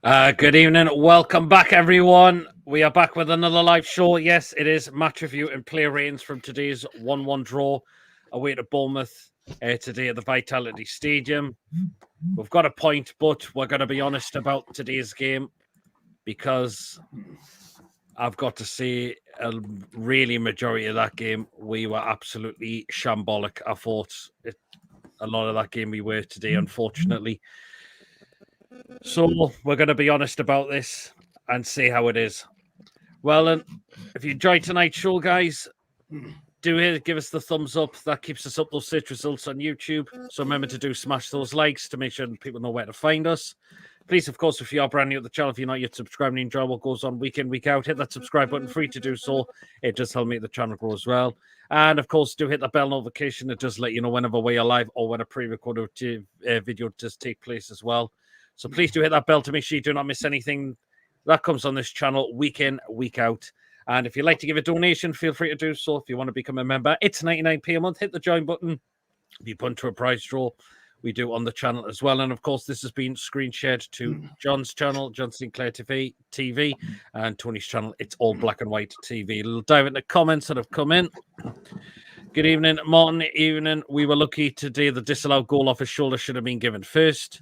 Good evening. Welcome back, everyone. We are back with another live show. Yes, it is match review and player ratings from today's 1-1 draw away to Bournemouth today at the Vitality Stadium. We've got a point, but we're going to be honest about today's game because I've got to say, really majority of that game, we were absolutely shambolic. I thought a lot of that game we were today, unfortunately. So we're going to be honest about this and see how it is. Well, and if you enjoyed tonight's show, guys, give us the thumbs up. That keeps us up those search results on YouTube. So remember to smash those likes to make sure people know where to find us. Please, of course, if you are brand new to the channel, if you're not yet subscribed and you enjoy what goes on week in, week out, hit that subscribe button, free to do so. It does help make the channel grow as well. And, of course, do hit the bell notification. It does let you know whenever we are live or when a pre-recorded video does take place as well. So please do hit that bell to make sure you do not miss anything that comes on this channel week in, week out. And if you'd like to give a donation, feel free to do so. If you want to become a member, it's 99p a month. Hit the join button. Be put into a prize draw. We do on the channel as well. And, of course, this has been screen shared to John's channel, John Sinclair TV, and Tony's channel. It's all black and white TV. We'll dive into comments that have come in. Good evening, Martin. Evening. We were lucky today. The disallowed goal off his shoulder should have been given first.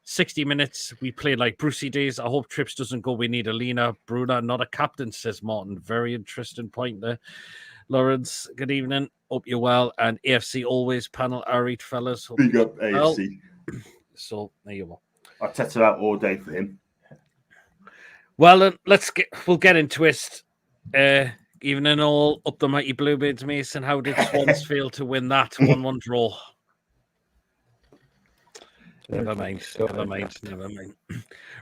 60 minutes. We played like Brucey days. I hope Trips doesn't go. We need a leaner Bruner, not a captain, says Martin. Very interesting point there. Lawrence, good evening. Hope you're well. And AFC always panel. All right, fellas. Big up AFC. So there you are. I'll tether out all day for him. Well, we'll get into it. Evening all, up the mighty Bluebirds, Mason. How did Swans feel to win that 1-1 draw? Never mind.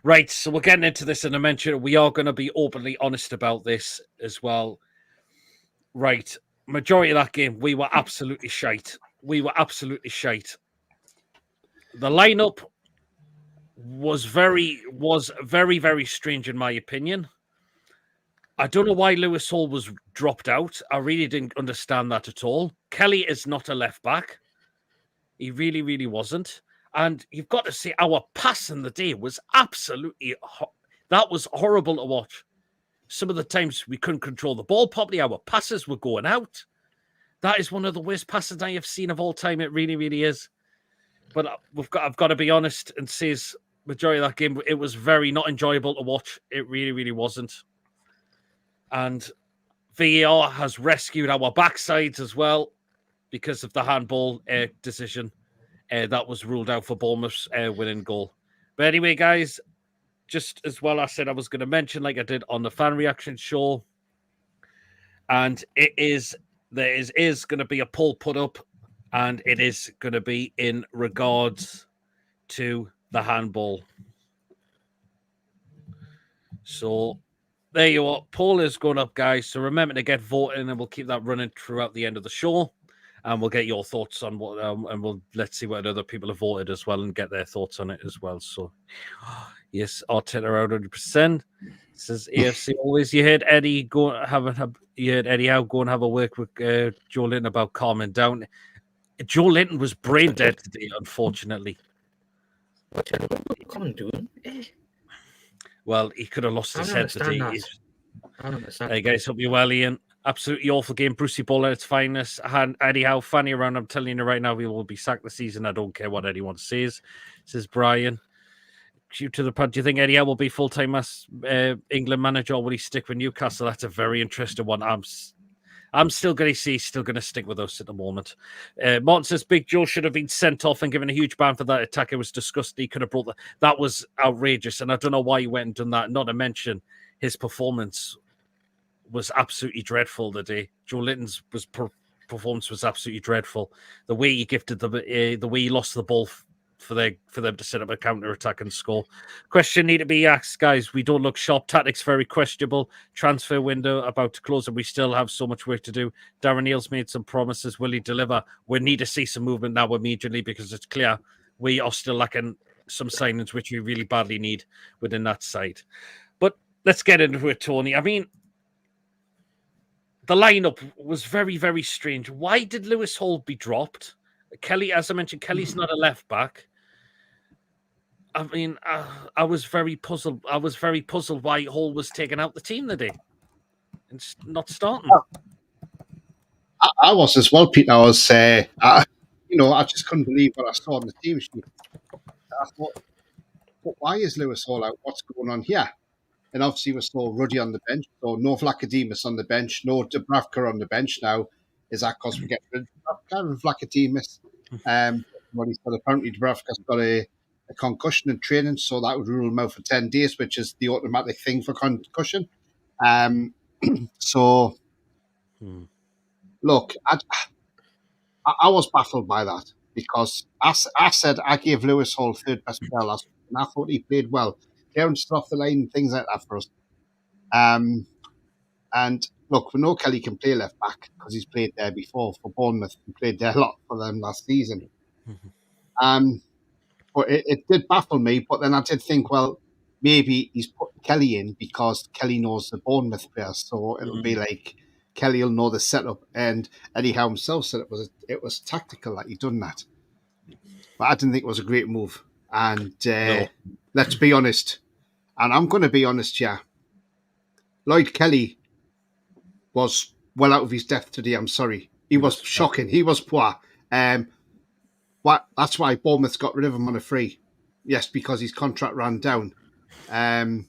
Right, so we're getting into this in a mention. We are going to be openly honest about this as well. Right, majority of that game, we were absolutely shite. The lineup was very, very strange in my opinion. I don't know why Lewis Hall was dropped out. I really didn't understand that at all. Kelly is not a left back. He really wasn't. And you've got to say, our pass in the day was absolutely... That was horrible to watch. Some of the times we couldn't control the ball properly. Our passes were going out. That is one of the worst passes I have seen of all time. It really is. But I've got to be honest and say, majority of that game, it was very not enjoyable to watch. It really wasn't. And VAR has rescued our backsides as well because of the handball decision. That was ruled out for Bournemouth's winning goal. But anyway, guys, just as well I said I was going to mention, like I did on the fan reaction show, and there is going to be a poll put up, and it is going to be in regards to the handball. So there you are. Poll is going up, guys. So remember to get voting, and we'll keep that running throughout the end of the show. And we'll get your thoughts on what, and let's see what other people have voted as well and get their thoughts on it as well. So, yes, Arteta out 100%. Says AFC always. You heard Eddie go you heard Eddie Howe go and have a work with Joe Linton about calming down. Joe Linton was brain dead today, unfortunately. What are doing? Well, he could have lost his head today. I don't understand. Hey guys, hope you're well, Ian. Absolutely awful game. Brucey Ball at its finest. Eddie Howe, fanny around. I'm telling you right now, we will be sacked this season. I don't care what anyone says. Says Brian. Shoot to the pod. Do you think Eddie Howe will be full-time England manager, or will he stick with Newcastle? That's a very interesting one. I'm still going to see he's still going to stick with us at the moment. Martin says Big Joe should have been sent off and given a huge ban for that attack. It was disgusting. He could have brought that was outrageous, and I don't know why he went and done that. Not to mention his performance was absolutely dreadful today. Joe Linton's performance was absolutely dreadful. The way he gifted the way he lost the ball for them to set up a counter attack and score. Question need to be asked, guys. We don't look sharp. Tactics very questionable. Transfer window about to close, and we still have so much work to do. Darren Neal's made some promises. Will he deliver? We need to see some movement now immediately because it's clear we are still lacking some signings which we really badly need within that side. But let's get into it, Tony. I mean, the lineup was very strange. Why did Lewis Hall be dropped? Kelly, as I mentioned, Kelly's not a left back. I mean, I was very puzzled. I was very puzzled why Hall was taking out the team today and not starting. I was as well, Pete. I was, I just couldn't believe what I saw on the team sheet. I thought, but why is Lewis Hall out? What's going on here? And obviously, we saw Ruddy on the bench. So no Vlachodimos on the bench, no Dubravka on the bench now. Is that because we get rid of Dubravka and Vlachodimos? Well, he said apparently Dubravka's got a concussion in training, so that would rule him out for 10 days, which is the automatic thing for concussion. So, look, I was baffled by that because I said I gave Lewis Hall third best player last week, and I thought he played well. Kieran stood off the line and things like that for us. And look, we know Kelly can play left back because he's played there before for Bournemouth. He played there a lot for them last season. But it did baffle me. But then I did think, well, maybe he's put Kelly in because Kelly knows the Bournemouth players. So it'll be like Kelly will know the setup. And Eddie Howe himself said it was tactical that he'd done that. But I didn't think it was a great move. And let's be honest. And I'm going to be honest here. Lloyd Kelly was well out of his depth today. I'm sorry. He was shocking. He was poor. That's why Bournemouth got rid of him on a free. Yes, because his contract ran down. And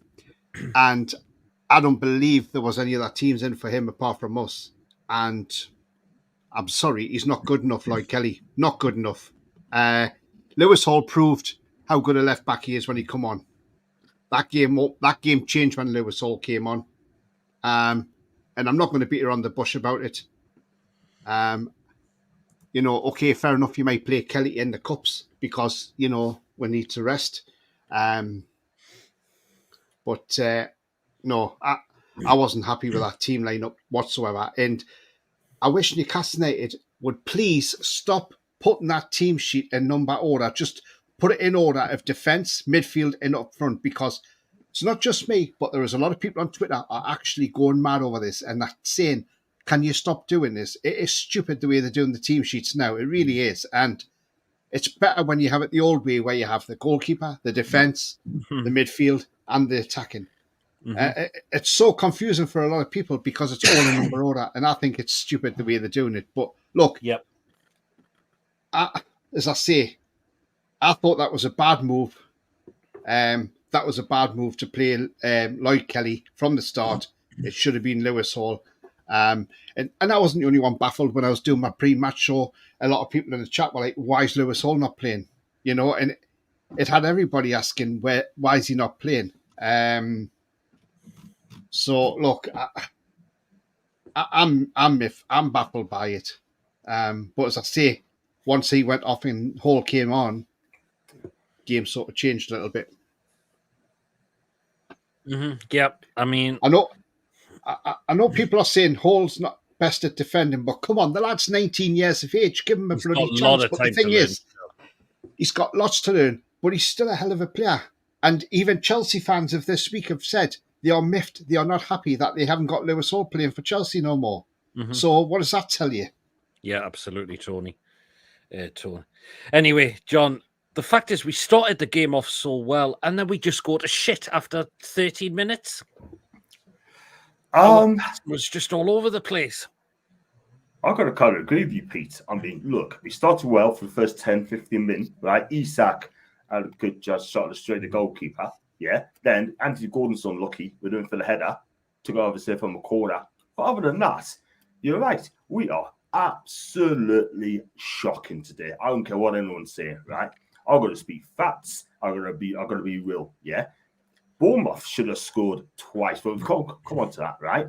I don't believe there was any other teams in for him apart from us. And I'm sorry, he's not good enough, Lloyd Kelly. Not good enough. Lewis Hall proved how good a left back he is when he come on. That game changed when Lewis Hall came on. And I'm not going to beat around the bush about it. Okay, fair enough, you might play Kelly in the cups because, we need to rest. But no, I wasn't happy with that team lineup whatsoever. And I wish Newcastle United would please stop putting that team sheet in number order. Just put it in order of defence, midfield, and up front, because it's not just me, but there is a lot of people on Twitter are actually going mad over this and they're saying, can you stop doing this? It is stupid the way they're doing the team sheets now. It really is. And it's better when you have it the old way, where you have the goalkeeper, the defence, the midfield, and the attacking. It's so confusing for a lot of people because it's all in number order, and I think it's stupid the way they're doing it. But look, as I say, I thought that was a bad move. That was a bad move to play Lloyd Kelly from the start. It should have been Lewis Hall. And I wasn't the only one baffled when I was doing my pre-match show. A lot of people in the chat were like, why is Lewis Hall not playing? And it had everybody asking, why is he not playing? So look, I'm baffled by it. But as I say, once he went off and Hall came on, game sort of changed a little bit. Yep. I mean, I know people are saying Hall's not best at defending, but come on, the lad's 19 years of age. Give him a bloody chance. But the thing is, he's got lots to learn, but he's still a hell of a player. And even Chelsea fans of this week have said they are miffed. They are not happy that they haven't got Lewis Hall playing for Chelsea no more. So what does that tell you? Yeah, absolutely, Tony. Anyway, John, the fact is we started the game off so well, and then we just go to shit after 13 minutes. It was just all over the place. I've got to kind of agree with you, Pete. I mean, look, we started well for the first 10, 15 minutes, right? Isak had a good just shot straight the goalkeeper. Yeah. Then Anthony Gordon's unlucky. We're doing for the header. Took it over from the corner. But other than that, you're right. We are absolutely shocking today. I don't care what anyone's saying, right? I've got to speak facts. I've got to be real. Yeah. Bournemouth should have scored twice, but come on to that, right?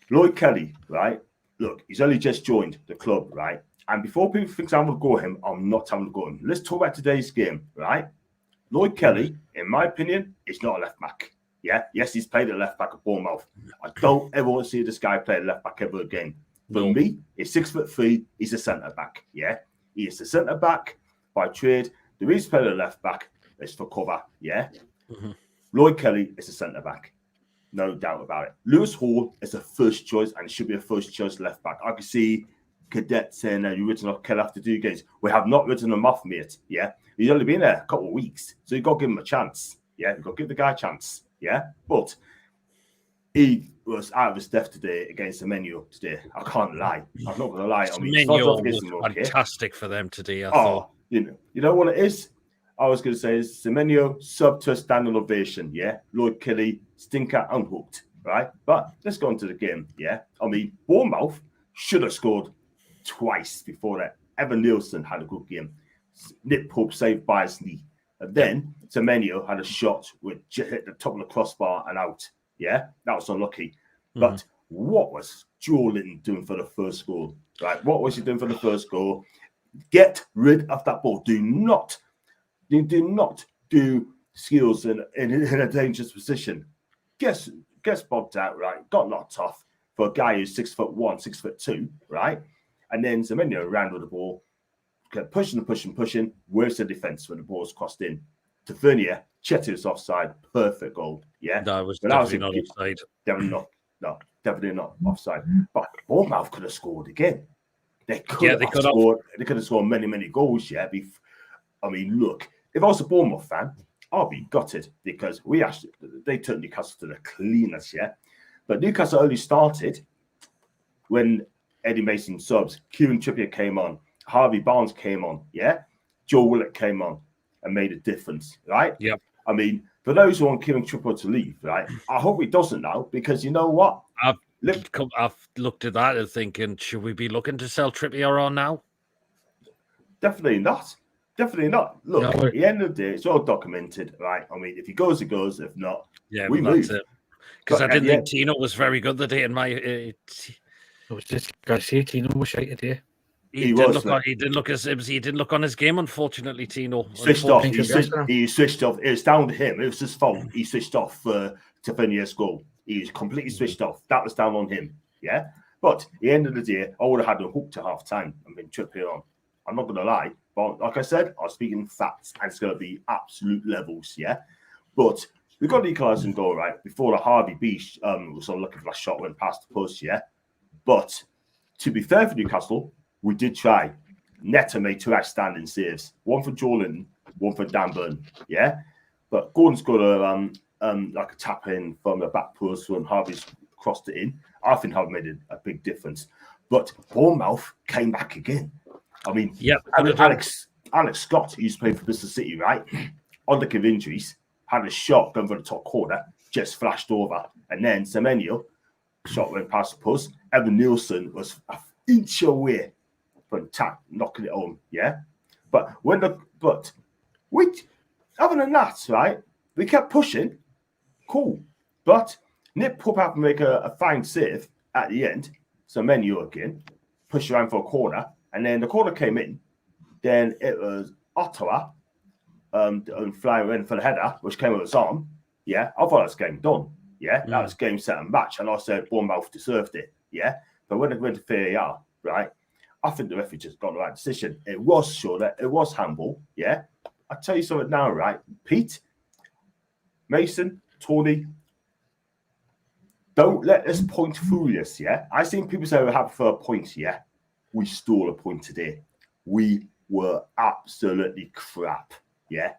Lloyd Kelly, right? Look, he's only just joined the club, right? And before people think I'm going to go at him, I'm not having to go at him. Let's talk about today's game, right? Lloyd Kelly, in my opinion, is not a left back. Yeah, yes, he's played at left back at Bournemouth. I don't ever want to see this guy play at left back ever again. For me, he's 6'3". He's a centre back. Yeah, he is a centre back by trade. The reason he's played at left back is for cover. Yeah. Lloyd Kelly is a centre back, no doubt about it. Lewis Hall is a first choice, and it should be a first choice left back. I can see cadets and you've written off Kell after 2 games. We have not written them off, mate. Yeah, he's only been there a couple of weeks, so you've got to give him a chance. Yeah, you've got to give the guy a chance. Yeah, but he was out of his depth today against the menu today. I can't lie. I'm not going to lie. I mean, Menu started off against was them, okay. fantastic for them today. I thought. You know what it is? I was going to say is Semenyo sub to a standing ovation. Yeah, Lloyd Kelly, stinker, unhooked. Right, but let's go into the game. Yeah, I mean, Bournemouth should have scored twice before that. Evan Nielsen had a good game. Nick Pope saved by his knee. And then Semenyo had a shot which hit the top of the crossbar and out. Yeah, that was unlucky. But what was Joe Linton doing for the first goal? Right, what was he doing for the first goal? Get rid of that ball. Do not do skills in a dangerous position. Gets bobbed out, right? Got knocked off for a guy who's 6'1", 6'2", right? And then Semenyo ran with the ball, kept pushing. Where's the defense when the ball's crossed in? Tavernier, Chetty's offside, perfect goal. Yeah, that was definitely not offside. Definitely not offside. But Bournemouth could have scored again. They could have scored many goals. Yeah, I mean, look, if I was a Bournemouth fan, I'll be gutted because they turned Newcastle to the cleaners, yeah. But Newcastle only started when Eddie Mason subs, Kieran Trippier came on, Harvey Barnes came on, yeah. Joe Willock came on and made a difference, right? Yep. I mean, for those who want Kieran Trippier to leave, right? I hope he doesn't now because you know what? I've looked at that and thinking, should we be looking to sell Trippier on now? Definitely not. Look, at the end of the day, it's all documented, right? I mean, if he goes, he goes. If not, we move. Because I didn't think Tino was very good the day in my. I was just going to say Tino was shite today. He didn't look on his game, unfortunately. Tino switched off. He switched off. It was down to him. It was his fault. He switched off for Tavernier's goal. He was completely switched off. That was down on him. Yeah, but at the end of the day, I would have had a hook to half time and been Trippier on. I'm not going to lie. But like I said, I was speaking facts, and it's going to be absolute levels, yeah? But we got the equalising goal, right? Before the Harvey B was unlucky for that shot went past the post, yeah? But to be fair for Newcastle, we did try. Netta made 2 outstanding saves. One for Joe Linton, one for Dan Burn, yeah? But Gordon's got a tap in from the back post when Harvey's crossed it in. I think Harvey made a big difference. But Bournemouth came back again. I mean, Alex Scott, who used to play for Bristol City, right? On the of injuries, had a shot going for the top corner, just flashed over. And then Semenyo, shot went past the post. Evan Nielsen was an inch away from tap, knocking it home, yeah? But other than that, right, we kept pushing. Cool. But Nick Pope had to make a fine save at the end. Semenyo again, pushed around for a corner. And then the corner came in. Then it was Ottawa flying in for the header, which came with his arm. Yeah, I thought that was game done. Yeah, that was game, set, and match. And I said Bournemouth deserved it. Yeah, but when it went to VAR, right, I think the referee just got the right decision. It was sure it was handball. Yeah, I tell you something now, right, Pete, Mason, Tony. Don't let this point fool us. Yeah, I've seen people say we have for a point. Yeah. We stole a point today. We were absolutely crap. Yeah,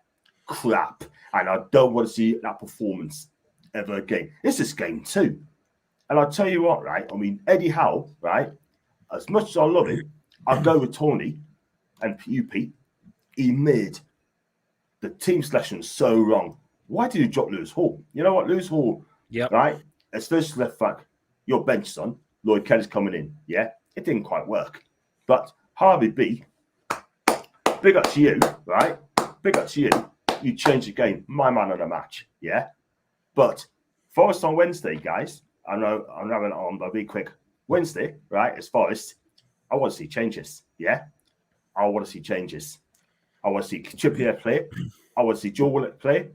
crap. And I don't want to see that performance ever again. This is game 2. And I'll tell you what, right? I mean, Eddie Howe, right? As much as I love him, I'll go with Tony and you, Pete. He made the team selection so wrong. Why did you drop Lewis Hall? You know what, Lewis Hall, right? As first left back, your bench, son. Lloyd Kelly's coming in, yeah? It didn't quite work. But Harvey B, big up to you, right? Big up to you. You changed the game. My man of the match, yeah? But Forest on Wednesday, guys. I know I'm having it on, but I'll be quick. Wednesday, right, it's Forest. I want to see changes, yeah? I want to see changes. I want to see Trippier play. I want to see Joe Willock play.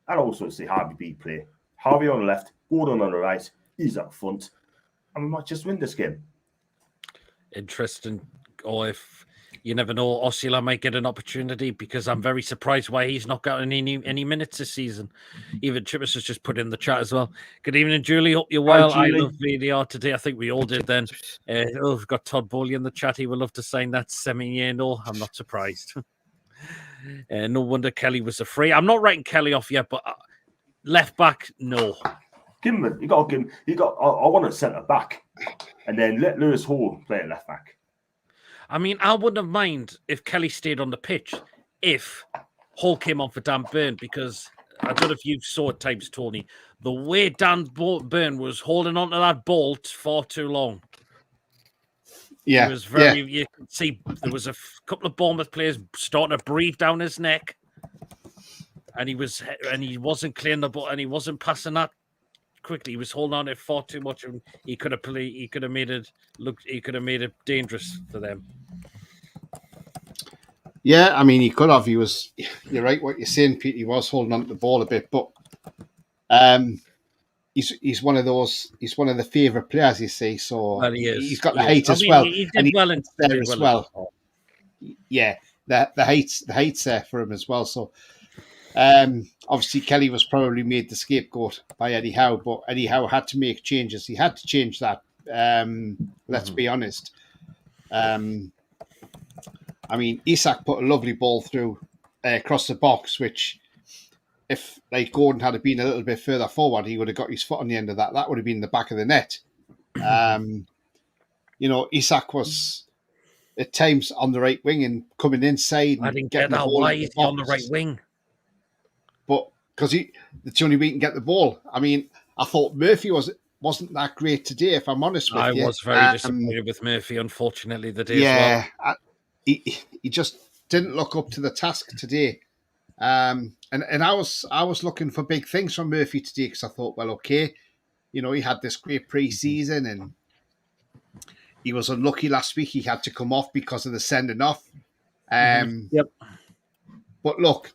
And I also want to see Harvey B play. Harvey on the left, Gordon on the right. He's up front. And we might just win this game. Interesting. Or if you never know. Osula might get an opportunity because I'm very surprised why he's not gotten any minutes this season. Even Chippers has just put in the chat as well. Good evening, Julie. Hope you're well. I Julie. love VDR today. I think we all did then. We've got Todd Bowley in the chat. He would love to sign that semi-year. No, I'm not surprised. No wonder Kelly was a free. I'm not writing Kelly off yet, but left back, no. Give him. You got to give him. I want a centre back, and then let Lewis Hall play at left back. I mean, I wouldn't have mind if Kelly stayed on the pitch if Hall came on for Dan Burn, because I don't know if you saw at times, Tony, the way Dan Burn was holding onto that ball for too long. Yeah, it was very. You could see there was a couple of Bournemouth players starting to breathe down his neck, and he wasn't clearing the ball, and he wasn't passing that quickly. He was holding on to it far too much, and he could have made it dangerous for them. Yeah, I mean, he could have. You're right what you're saying, Pete. He was holding on to the ball a bit, but he's one of those. He's one of the favourite players, you see. So well, he is. He's got the height as well. He did well in there as well. Yeah, the height's there for him as well. So obviously Kelly was probably made the scapegoat by Eddie Howe, but Eddie Howe had to make changes. He had to change that. Let's be honest. I mean, Isak put a lovely ball through across the box, which if like Gordon had been a little bit further forward, he would have got his foot on the end of that. That would have been the back of the net. Isak was at times on the right wing and coming inside. I didn't get that. Why is he on the right wing? But because it's the only way he can get the ball. I mean, I thought Murphy wasn't that great today, if I'm honest with you. I was very disappointed with Murphy, unfortunately, the day as well. He just didn't look up to the task today. And I was looking for big things from Murphy today because I thought, well, okay, he had this great pre-season and he was unlucky last week. He had to come off because of the sending off. Yep. But look,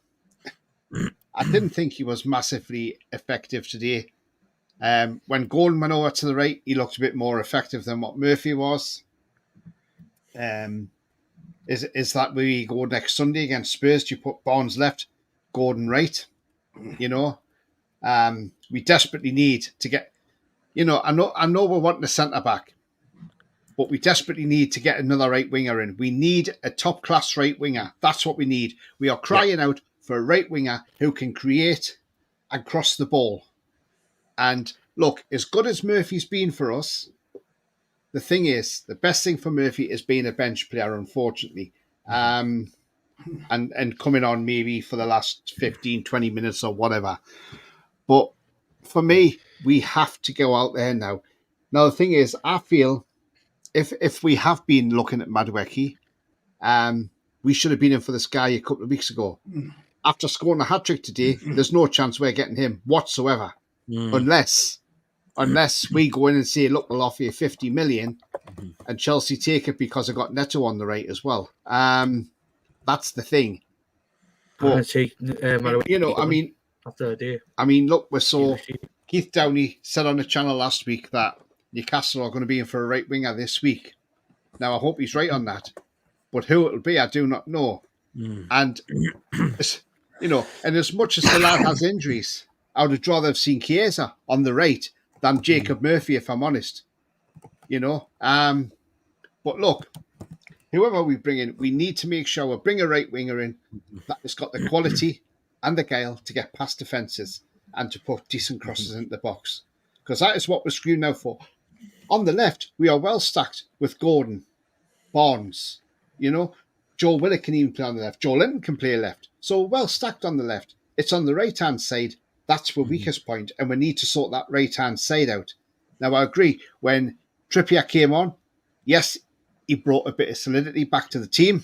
I didn't think he was massively effective today. When Gordon went over to the right, he looked a bit more effective than what Murphy was. Is that where you go next Sunday against Spurs? Do you put Barnes left, Gordon right? We desperately need to get. I know we're wanting a centre back, but we desperately need to get another right winger in. We need a top class right winger. That's what we need. We are crying out for a right winger who can create and cross the ball. And look, as good as Murphy's been for us, the thing is, the best thing for Murphy is being a bench player, unfortunately. And coming on maybe for the last 15, 20 minutes or whatever. But for me, we have to go out there now. Now, the thing is, I feel if we have been looking at Madueke, we should have been in for this guy a couple of weeks ago. After scoring a hat-trick today, there's no chance we're getting him whatsoever. Unless we go in and say, look, we'll offer you 50 million and Chelsea take it because I got Neto on the right as well. That's the thing. But, look, we saw Keith Downey said on the channel last week that Newcastle are going to be in for a right winger this week. Now, I hope he's right on that. But who it'll be, I do not know. And, and as much as the lad has injuries, I would have rather have seen Chiesa on the right than Jacob Murphy, if I'm honest. But look, whoever we bring in, we need to make sure we bring a right winger in that has got the quality and the guile to get past defences and to put decent crosses into the box. Because that is what we're screaming out for. On the left, we are well stacked with Gordon, Barnes, Joel Willock can even play on the left. Joel Linton can play left. So well stacked on the left. It's on the right-hand side. That's our weakest point, and we need to sort that right-hand side out. Now, I agree. When Trippier came on, yes, he brought a bit of solidity back to the team.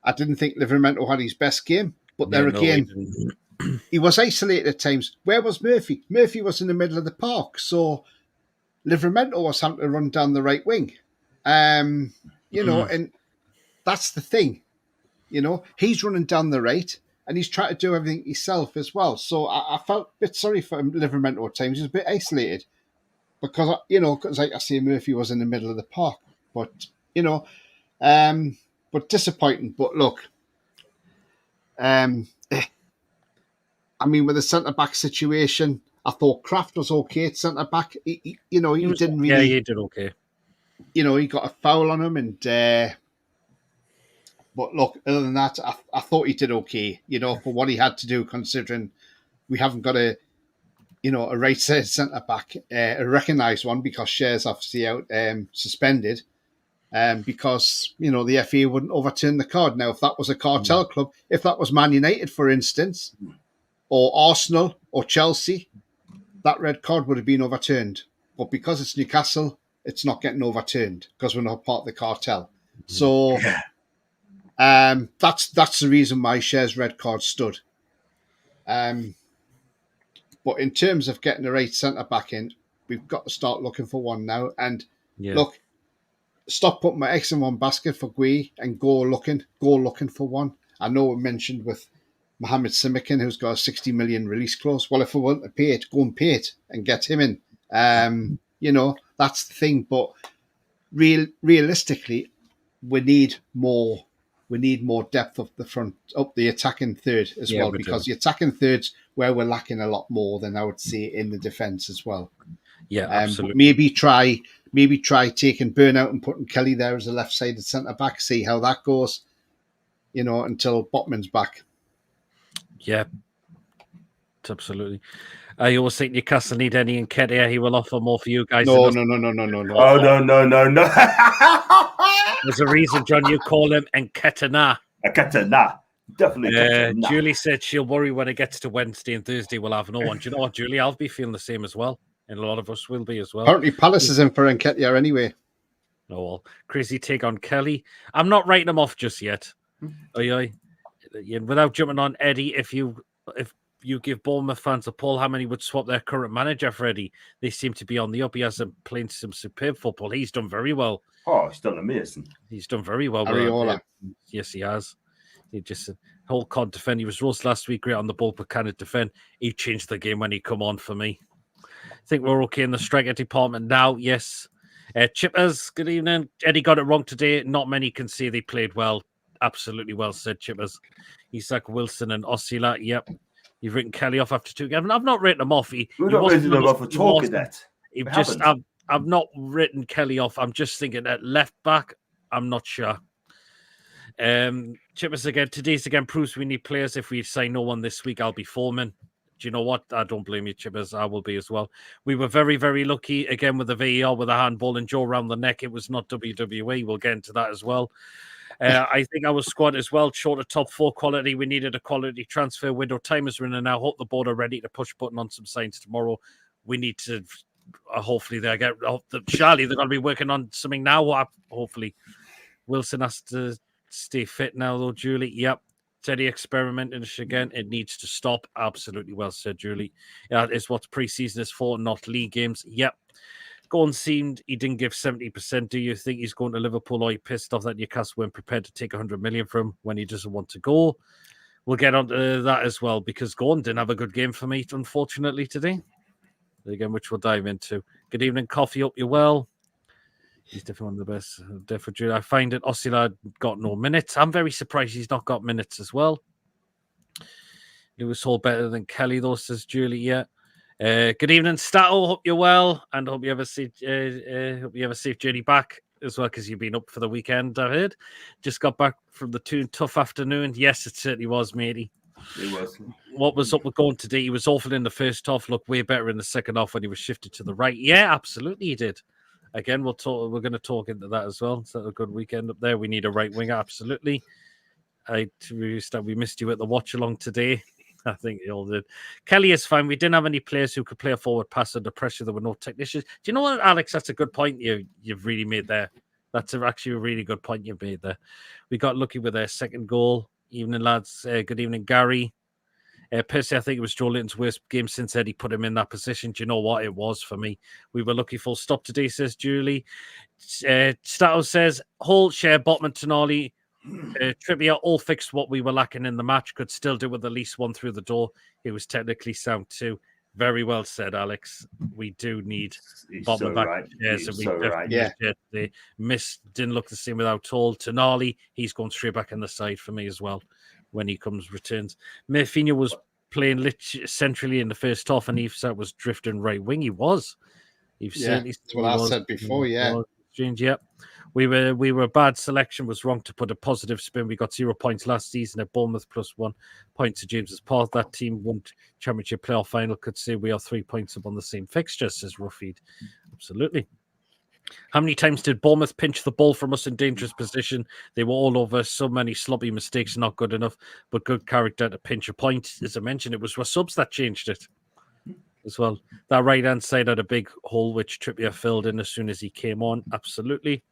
I didn't think Livramento had his best game, but he was isolated at times. Where was Murphy? Murphy was in the middle of the park, so Livramento was having to run down the right wing. And that's the thing. He's running down the right, and he's trying to do everything himself as well. So I felt a bit sorry for him, Livramento at times. He was a bit isolated because, like I say, Murphy was in the middle of the park. But but disappointing. But look, I mean, with the centre back situation, I thought Kraft was okay at centre back. He didn't really. Yeah, he did okay. He got a foul on him, and but look, other than that, I thought he did okay. For what he had to do, considering we haven't got a right centre back, a recognised one, because Share's obviously out suspended. Because the FA wouldn't overturn the card. Now, if that was a cartel club, if that was Man United, for instance, or Arsenal or Chelsea, that red card would have been overturned. But because it's Newcastle, it's not getting overturned because we're not part of the cartel. So that's the reason why Share's red card stood. But in terms of getting the right centre back in, we've got to start looking for one now. And look, stop putting my eggs in one basket for Gui and go looking for one. I know we mentioned with Mohamed Simikin, who's got a 60 million release clause. Well, if we want to pay it, go and pay it and get him in. That's the thing. But realistically, we need more depth up the front, up the attacking third as well, because the attacking third's where we're lacking a lot more than I would say in the defence as well. Yeah, absolutely. Maybe try taking Burnout and putting Kelly there as a left-sided centre-back, see how that goes, until Botman's back. Yeah, absolutely. I always think Newcastle need any Nketiah. He will offer more for you guys. Oh No. no. There's a reason, John, you call him Nketiah. Nketiah. Definitely. Julie said she'll worry when it gets to Wednesday and Thursday. We'll have no one. Do you know what, Julie? I'll be feeling the same as well. And a lot of us will be as well. Apparently Palace is in for Nketiah anyway. Oh, well. Crazy take on Kelly. I'm not writing him off just yet. Without jumping on Eddie, if you give Bournemouth fans a poll, how many would swap their current manager for Eddie? They seem to be on the up. He has playing some superb football. He's done very well. Oh, he's done amazing. He's done very well. Areola. Yes, he has. He just whole can't defend. He was roast last week, great on the ball, but can't defend. He changed the game when he come on for me. I think we're okay in the striker department now. Yes. Chippers, good evening. Eddie got it wrong today. Not many can say they played well. Absolutely well said, Chippers. Isak, Wilson and Osula. Yep. You've written Kelly off after 2 games. I've not written him off. We've not written him off at all, Cadet. I've not written Kelly off. I'm just thinking at left back, I'm not sure. Chippers again. Today's again proves we need players. If we sign no one this week, I'll be foreman. Do you know what? I don't blame you, Chippers. I will be as well. We were very, very lucky again with the VAR, with the handball and Joe around the neck. It was not WWE. We'll get into that as well. I think our squad as well, short of top 4 quality. We needed a quality transfer window. Time is running now. Hope the board are ready to push button on some signs tomorrow. We need to, hopefully, surely they're going to be working on something now. Hopefully, Wilson has to stay fit now, though, Julie. Yep. Teddy experimenting again. It needs to stop. Absolutely well said, Julie. Yeah, it's what pre-season is for, not league games. Yep. Gordon seemed he didn't give 70%. Do you think he's going to Liverpool, or are you pissed off that Newcastle weren't prepared to take 100 million from him when he doesn't want to go? We'll get on to that as well, because Gordon didn't have a good game for me, unfortunately, today. Again, which we'll dive into. Good evening, Coffee. Hope you're well. He's definitely one of the best. Definitely, I find it Osila got no minutes. I'm very surprised he's not got minutes as well. Lewis Hall better than Kelly, though, says Julie. Yeah. Good evening, Stato. Hope you're well, and hope you have a safe journey back as well, because you've been up for the weekend. I heard. Just got back from the tough afternoon. Yes, it certainly was, matey. It was. What was up with going today? He was awful in the first half. Looked way better in the second half when he was shifted to the right. Yeah, absolutely, he did. Again, we're going to talk into that as well. It's a good weekend up there. We need a right winger, absolutely. We missed you at the watch along today. I think you all did. Kelly is fine. We didn't have any players who could play a forward pass under pressure. There were no technicians. Do you know what, Alex? That's a good point you've really made there. That's actually a really good point you've made there. We got lucky with their second goal. Evening, lads. Good evening, Gary. Personally, I think it was Joe Linton's worst game since Eddie put him in that position. Do you know what it was for me? We were lucky, full stop today, says Julie. Stato says, Hall, Share, Botman, Tonali, Trippier all fixed what we were lacking in the match. Could still do with at least one through the door. It was technically sound too. Very well said, Alex. We do need He's bottom so of back right. chairs, He's and we so definitely right. Yeah. yesterday. Miss didn't look the same without Toll. Tonali, he's going straight back in the side for me as well when he returns. Mayfinha was playing centrally in the first half, and Isak was drifting right wing. He was. That's what I said before. Yeah. Strange, yeah. We were bad selection, was wrong to put a positive spin. We got 0 points last season at Bournemouth, plus 1 point to James's part. That team won championship playoff final. Could say we are 3 points up on the same fixture, says Ruffeed. Absolutely. How many times did Bournemouth pinch the ball from us in dangerous position? They were all over. So many sloppy mistakes, not good enough, but good character to pinch a point. As I mentioned, it was our subs that changed it as well. That right-hand side had a big hole, which Trippier filled in as soon as he came on. Absolutely.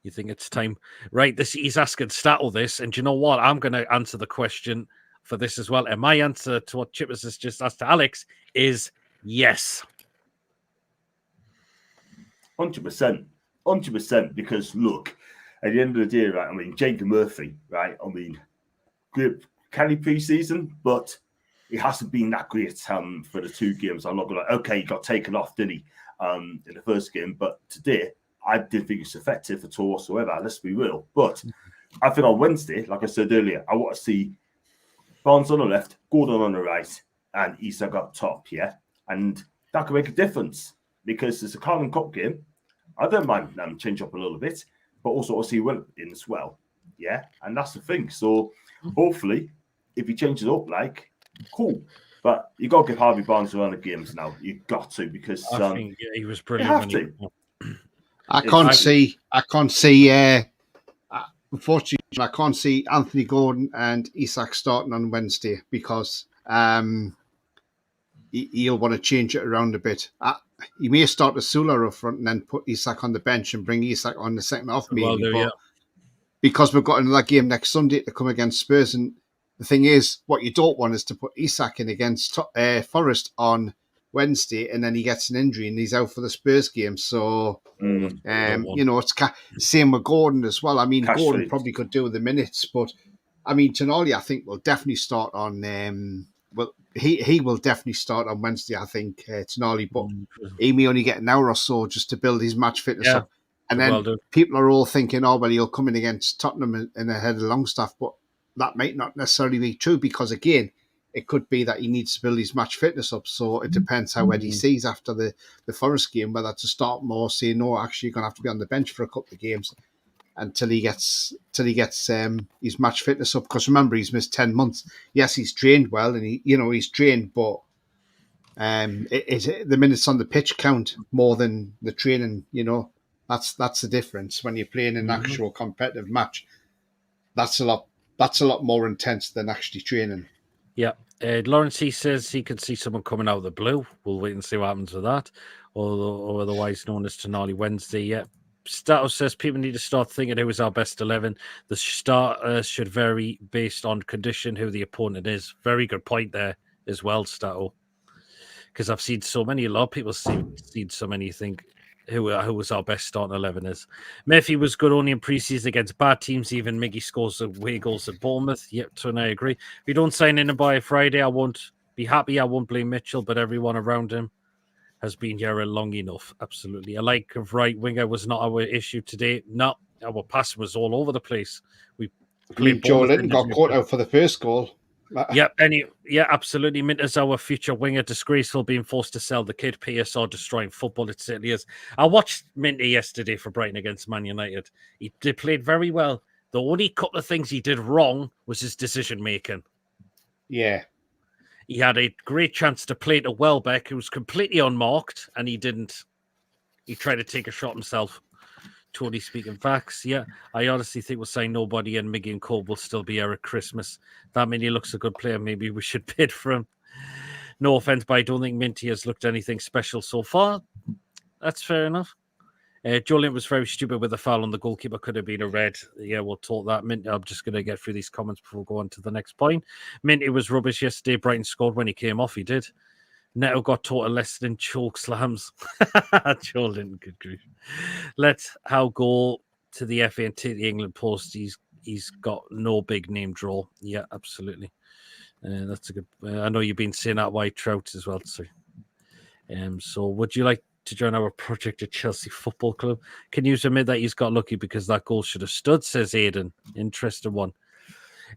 You think it's time? Right, he's asking Stattle this, and do you know what? I'm going to answer the question for this as well. And my answer to what Chippers has just asked to Alex is yes. 100%. 100%. Because look, at the end of the day, right, I mean, Jacob Murphy, right, I mean, good carry pre-season, but it hasn't been that great for the 2 games. I'm not going to, okay, he got taken off, didn't he, in the first game, but today, I didn't think it's effective at all whatsoever. Let's be real. But I think on Wednesday, like I said earlier, I want to see Barnes on the left, Gordon on the right, and Isak up top, yeah? And that can make a difference because it's a Carling Cup game. I don't mind them change up a little bit, but also I see Willock in as well, yeah? And that's the thing. So hopefully, if he changes up, like, cool. But you got to give Harvey Barnes around the games now. You got to because I think he was brilliant. You have to. I can't see. Unfortunately, I can't see Anthony Gordon and Isak starting on Wednesday because he'll want to change it around a bit. He may start with Sula up front and then put Isak on the bench and bring Isak on the second half, maybe. Because we've got another game next Sunday to come against Spurs, and the thing is, what you don't want is to put Isak in against Forest on Wednesday, and then he gets an injury and he's out for the Spurs game. So, it's same with Gordon as well. I mean, Gordon probably could do the minutes, but I mean, Tonali, I think, will definitely start on. He will definitely start on Wednesday, I think, Tonali, but he may only get an hour or so just to build his match fitness up. And then people are all thinking, oh, well, he'll come in against Tottenham and ahead of Longstaff, but that might not necessarily be true because, again, it could be that he needs to build his match fitness up. So it depends how Eddie sees after the Forest game, whether to start more, say, no, actually, you're going to have to be on the bench for a couple of games until he gets his match fitness up. Because remember, he's missed 10 months. Yes, he's trained well, and he's trained, but the minutes on the pitch count more than the training. That's the difference when you're playing an actual competitive match. That's a lot more intense than actually training. Yeah. Lawrence, he says he could see someone coming out of the blue. We'll wait and see what happens with that. Or otherwise known as Tonali Wednesday. Yeah. Stato says people need to start thinking who is our best 11. The start should vary based on condition, who the opponent is. Very good point there as well, Stato. Because I've seen a lot of people seen so many think who was our best starting 11 is. Murphy was good only in pre-season against bad teams. Even Miggy scores away goals at Bournemouth. Yep, and I agree. If you don't sign in by Friday, I won't be happy. I won't blame Mitchell, but everyone around him has been here long enough. Absolutely. A lack of right winger was not our issue today. No, our pass was all over the place. We played Joe Linton got caught out for the first goal. Absolutely. Minter's our future winger. Disgraceful being forced to sell the kid. PSR destroying football. It certainly is. I watched Minter yesterday for Brighton against Man United. He played very well. The only couple of things he did wrong was his decision making. Yeah. He had a great chance to play to Welbeck, who was completely unmarked, and he didn't. He tried to take a shot himself. Totally speaking facts, yeah. I honestly think we'll sign nobody and Miggy and Cole will still be here at Christmas. That means he looks a good player. Maybe we should bid for him. No offense, but I don't think Minty has looked anything special so far. That's fair enough. Jolien was very stupid with the foul on the goalkeeper. Could have been a red. Yeah, we'll talk that. Minty, I'm just going to get through these comments before we go on to the next point. Minty was rubbish yesterday. Brighton scored when he came off. He did. Neto got taught a lesson in choke slams. Jolien, good grief. Let Howe go to the FA and take the England post. He's got no big name draw. Yeah, absolutely. That's a good. I know you've been seeing that White Trout as well. So would you like to join our project at Chelsea Football Club? Can you admit that he's got lucky because that goal should have stood? Says Aidan. Interesting one.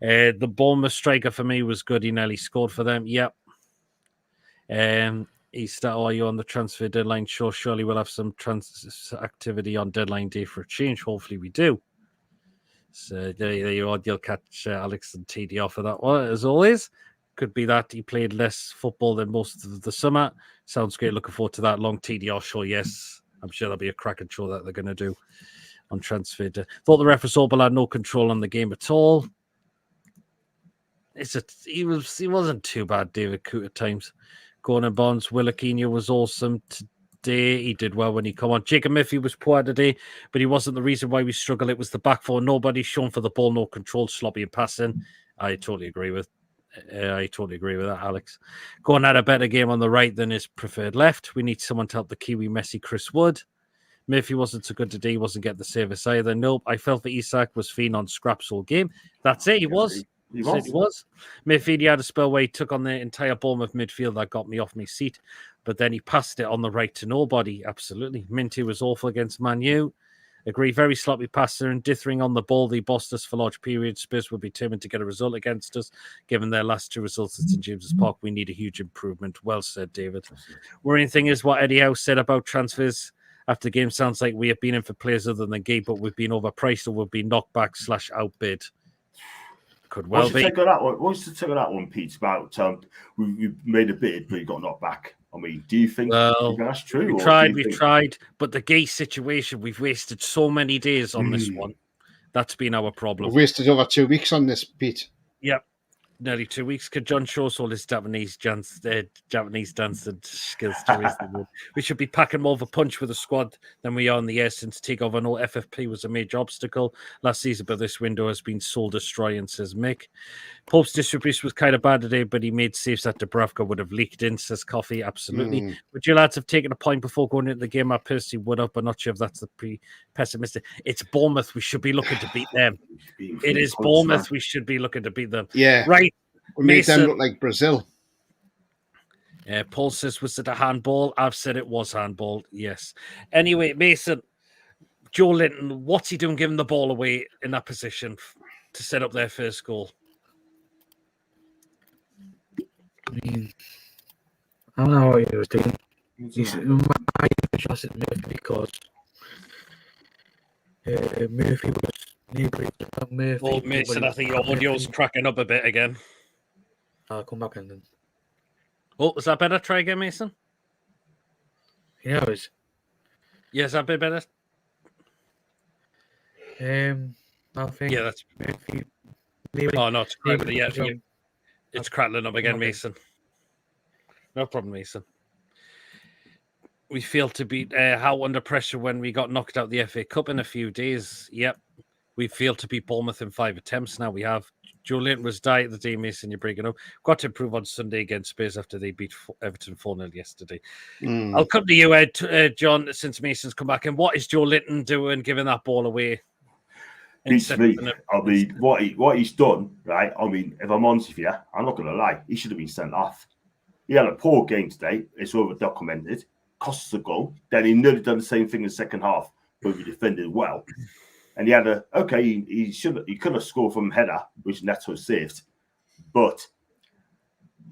The Bournemouth striker for me was good. He nearly scored for them. Yep. Are you on the transfer deadline? Sure. Surely we'll have some activity on deadline day for a change. Hopefully we do. So there you are. You'll catch Alex and TD for that one, as always. Could be that he played less football than most of the summer. Sounds great. Looking forward to that long TDR show. Yes, I'm sure there'll be a cracking show that they're going to do on transfer day. Thought the ref was Sobel had no control on the game at all. He wasn't too bad, David Coote at times. Gordon Bonds, Willock and Kieran was awesome today. He did well when he come on. Jacob Murphy was poor today, but he wasn't the reason why we struggled. It was the back four. Nobody shown for the ball, no control, sloppy and passing. I totally agree with that, Alex. Gordon had a better game on the right than his preferred left. We need someone to help the Kiwi Messi, Chris Wood. Murphy wasn't so good today. He wasn't getting the service either. Nope. I felt that Isak was fiend on scraps all game. That's it. He was. He was. Midfield, he had a spell where he took on the entire Bournemouth midfield that got me off my seat, but then he passed it on the right to nobody. Absolutely. Minty was awful against Man U. Agree, very sloppy passer and dithering on the ball. They bossed us for large periods. Spurs would be determined to get a result against us. Given their last two results at St James's Park, we need a huge improvement. Well said, David. Worrying thing is what Eddie Howe said about transfers after the game. Sounds like we have been in for players other than Gabe, but we've been overpriced or we've been knocked back / outbid. Could well be. What's the take of that one, Pete? About we made a bid, but you got knocked back. I mean, do you think that's true? We've tried, but the gay situation, we've wasted so many days on this one. That's been our problem. We've wasted over 2 weeks on this, Pete. Yep. Nearly 2 weeks. Could John shows all his Japanese dance and skills to raise the mood? We should be packing more of a punch with the squad than we are in the air since takeover. No FFP was a major obstacle last season, but this window has been soul destroying, says Mick. Pope's distribution was kind of bad today, but he made saves that Dubravka would have leaked in, says Coffee. Absolutely. Would you lads have taken a point before going into the game? I personally would have, but not sure if that's the pessimistic. It's Bournemouth. We should be looking to beat them. It is Bournemouth. We should be looking to beat them. Yeah. Right. We made them look like Brazil. Paul says, was it a handball? I've said it was handball. Yes. Anyway, Mason, Joe Linton, what's he doing giving the ball away in that position to set up their first goal? I mean, I don't know what he was doing. He's trusted Murphy because Murphy was neighbouring Murphy. Oh, Mason, I think your audio's cracking up a bit again. I'll come back and then. Oh, was that better? Try again, Mason. Yeah, it was. Yes, that bit better. I think. Yeah, that's. Murphy. Oh no, it's crackling. Yeah, it's crackling up again, Mason. No problem, Mason. We failed to beat Howe under pressure when we got knocked out the FA Cup in a few days. Yep. We failed to beat Bournemouth in 5 attempts. Now we have. Joe Linton was the day, Mason, you're breaking up. Got to improve on Sunday against Spurs after they beat Everton 4-0 yesterday. I'll come to you, Ed, John, since Mason's come back. And what is Joe Linton doing, giving that ball away? Beats me. I mean, what he's done, right? I mean, if I'm honest with you, I'm not going to lie. He should have been sent off. He had a poor game today. It's over documented. Cost us a goal. Then he nearly done the same thing in the second half, but we defended well. And he had he could have scored from header, which Neto saved. But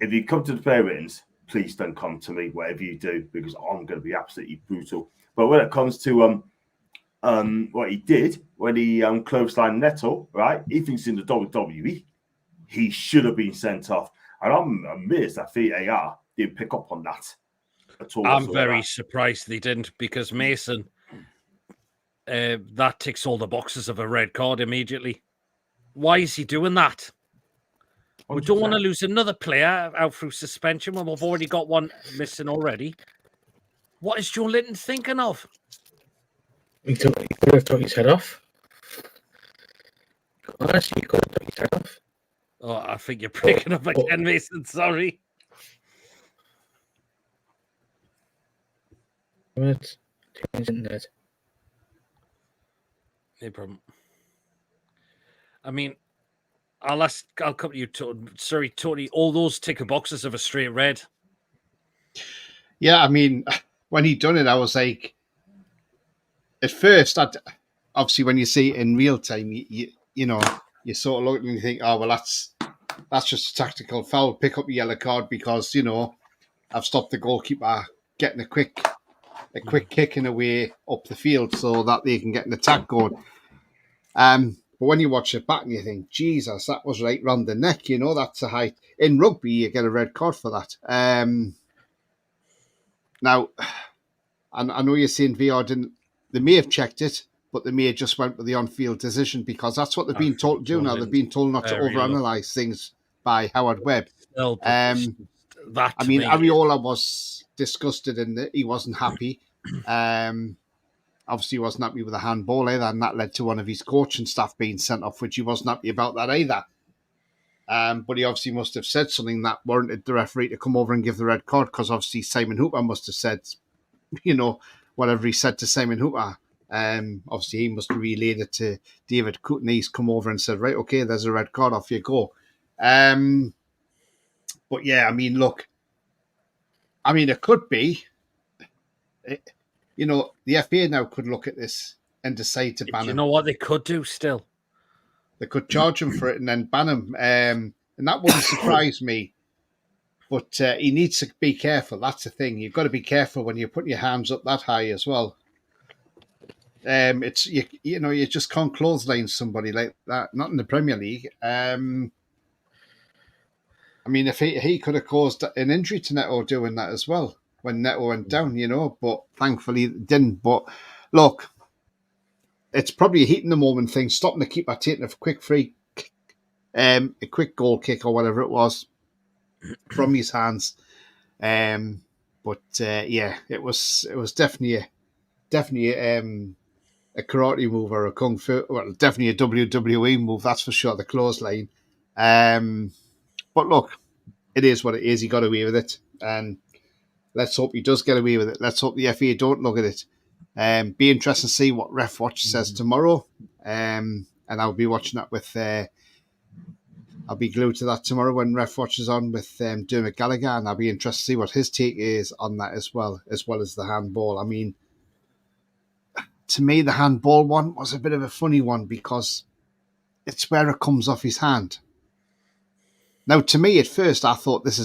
if you come to the player ratings, please don't come to me, whatever you do, because I'm going to be absolutely brutal. But when it comes to what he did when he clotheslined Neto, right? He thinks in the WWE, he should have been sent off. And I'm amazed that VAR didn't pick up on that at all. I'm very surprised they didn't, because Mason, that ticks all the boxes of a red card immediately. Why is he doing that? 100%. We don't want to lose another player out through suspension when we've already got one missing already. What is Joe Linton thinking of? He could have took his head off. Honestly, he could have took his head off. Oh, I think you're breaking up again, Mason. Sorry. Minutes. Change internet. No problem. I mean, I'll come to you, sorry, Tony. All those ticker boxes of a straight red. Yeah, I mean, when he done it, I was like, at first, obviously when you see it in real time, you know, you sort of look and you think, oh well, that's just a tactical foul. Pick up a yellow card because I've stopped the goalkeeper getting a quick kick in a way up the field so that they can get an attack going. But when you watch it back and you think, Jesus, that was right round the neck, that's a height. In rugby, you get a red card for that. Now, I know you're saying VR didn't, they may have checked it, but they may have just went with the on-field decision because that's what they've been told to do now. They've been told not to overanalyze things by Howard Webb. Areola was disgusted and he wasn't happy. Obviously, he wasn't happy with the handball either, and that led to one of his coaching staff being sent off, which he wasn't happy about that either. But he obviously must have said something that warranted the referee to come over and give the red card because obviously Simon Hooper must have said, whatever he said to Simon Hooper. Obviously, he must have relayed it to David Cooten. He's come over and said, right, okay, there's a red card, off you go. But yeah, I mean, look, it could be, the FA now could look at this and decide to ban him. You know what they could do still? They could charge him for it and then ban him. And that wouldn't surprise me. But he needs to be careful. That's the thing. You've got to be careful when you're putting your hands up that high as well. It's you just can't clothesline somebody like that. Not in the Premier League. If he could have caused an injury to Neto doing that as well when Neto went down, but thankfully it didn't. But look, it's probably a heat in the moment thing. Stopping the keeper taking a quick a quick goal kick or whatever it was from his hands. It was definitely a karate move or a kung fu. Well, definitely a WWE move, that's for sure. The clothesline. But look, it is what it is. He got away with it, and let's hope he does get away with it. Let's hope the FA don't look at it. Be interesting to see what Ref Watch says tomorrow. And I'll be watching that with. I'll be glued to that tomorrow when Ref Watch is on with Dermot Gallagher, and I'll be interested to see what his take is on that as well as the handball. I mean, to me, the handball one was a bit of a funny one because it's where it comes off his hand. Now, to me, at first, I thought this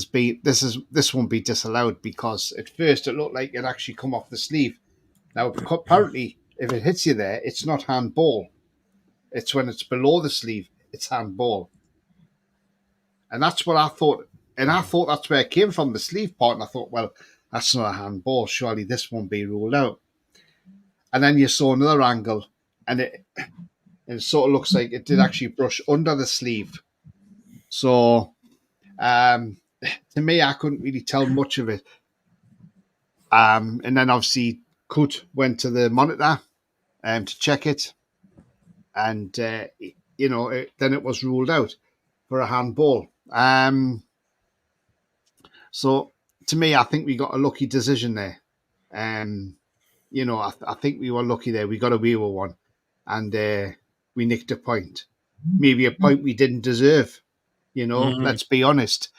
won't be disallowed because at first it looked like it actually come off the sleeve. Now, apparently, if it hits you there, it's not handball. It's when it's below the sleeve, it's handball. And that's what I thought. And I thought that's where it came from, the sleeve part. And I thought, well, that's not a handball. Surely this won't be ruled out. And then you saw another angle, and it sort of looks like it did actually brush under the sleeve. So, to me, I couldn't really tell much of it. And then obviously, Kut went to the monitor to check it, and then it was ruled out for a handball. So, to me, I think we got a lucky decision there. I think we were lucky there. We got away with one, and we nicked a point. Maybe a point we didn't deserve. Let's be honest.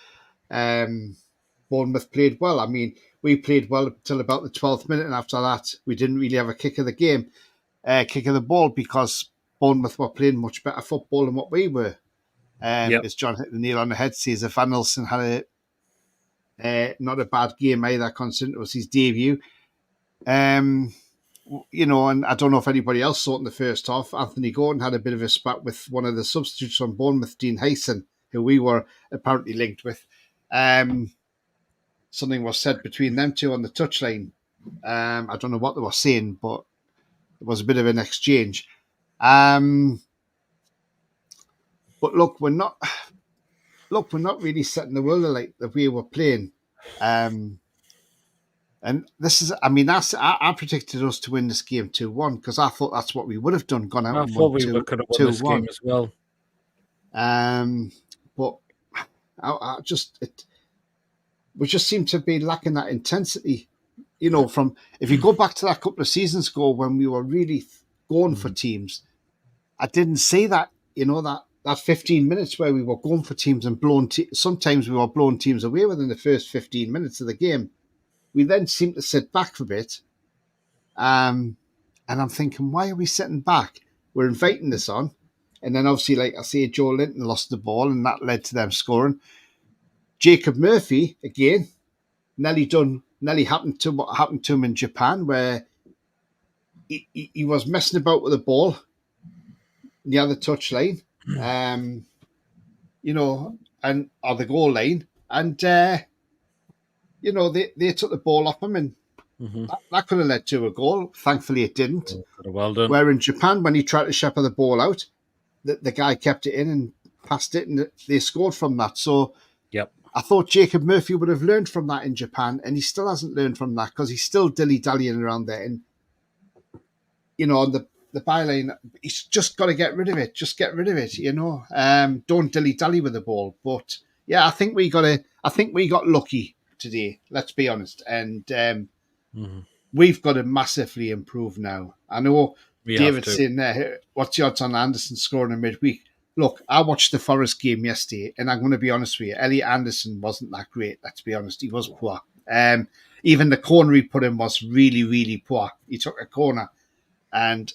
Bournemouth played well. I mean, we played well till about the 12th minute, and after that, we didn't really have a kick of the ball because Bournemouth were playing much better football than what we were. As John hit the nail on the head, says if Van Nilsson had not a bad game either, considering it was his debut. And I don't know if anybody else saw it in the first half. Anthony Gordon had a bit of a spat with one of the substitutes from Bournemouth, Dean Hayson, who we were apparently linked with. Something was said between them two on the touchline. I don't know what they were saying, but it was a bit of an exchange. But look, we're not really setting the world alight the way we're playing. And this is, I predicted us to win this game 2-1 because I thought that's what we would have done. Gone out. I thought we could have won this game as well. But we just seem to be lacking that intensity. From if you go back to that couple of seasons ago when we were really going for teams, I didn't see that. that 15 minutes where we were going for teams and sometimes we were blowing teams away within the first 15 minutes of the game. We then seemed to sit back for a bit. And I'm thinking, why are we sitting back? We're inviting this on. And then obviously, like I say, Joe Linton lost the ball and that led to them scoring. Jacob Murphy, again, nearly happened to what happened to him in Japan, where he was messing about with the ball near the touchline, or the goal line. And, they took the ball off him and that could have led to a goal. Thankfully, it didn't. Well done. Where in Japan, when he tried to shepherd the ball out, the guy kept it in and passed it, and they scored from that. So yep. I thought Jacob Murphy would have learned from that in Japan, and he still hasn't learned from that because he's still dilly-dallying around there. And, on the byline, he's just got to get rid of it. Just get rid of it, Don't dilly-dally with the ball. But, yeah, I think we got lucky today, let's be honest. And we've got to massively improve now. I know David's saying there, what's the odds on Anderson scoring in midweek? Look, I watched the Forest game yesterday, and I'm going to be honest with you, Elliot Anderson wasn't that great, let's be honest. He was poor. Even the corner he put in was really, really poor. He took a corner, and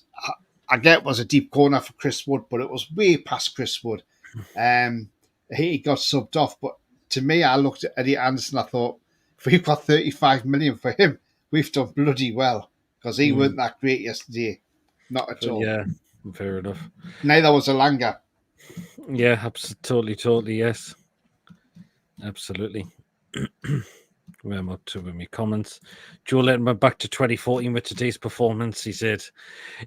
I get it was a deep corner for Chris Wood, but it was way past Chris Wood. He got subbed off, but to me, I looked at Elliot Anderson, I thought, if we've got 35 million for him, we've done bloody well, because he weren't that great yesterday. Not at all. Yeah, fair enough. Neither was Alanga. Yeah, totally, yes. Absolutely. Where am I up to with my comments? Joe Linton went back to 2014 with today's performance. He said,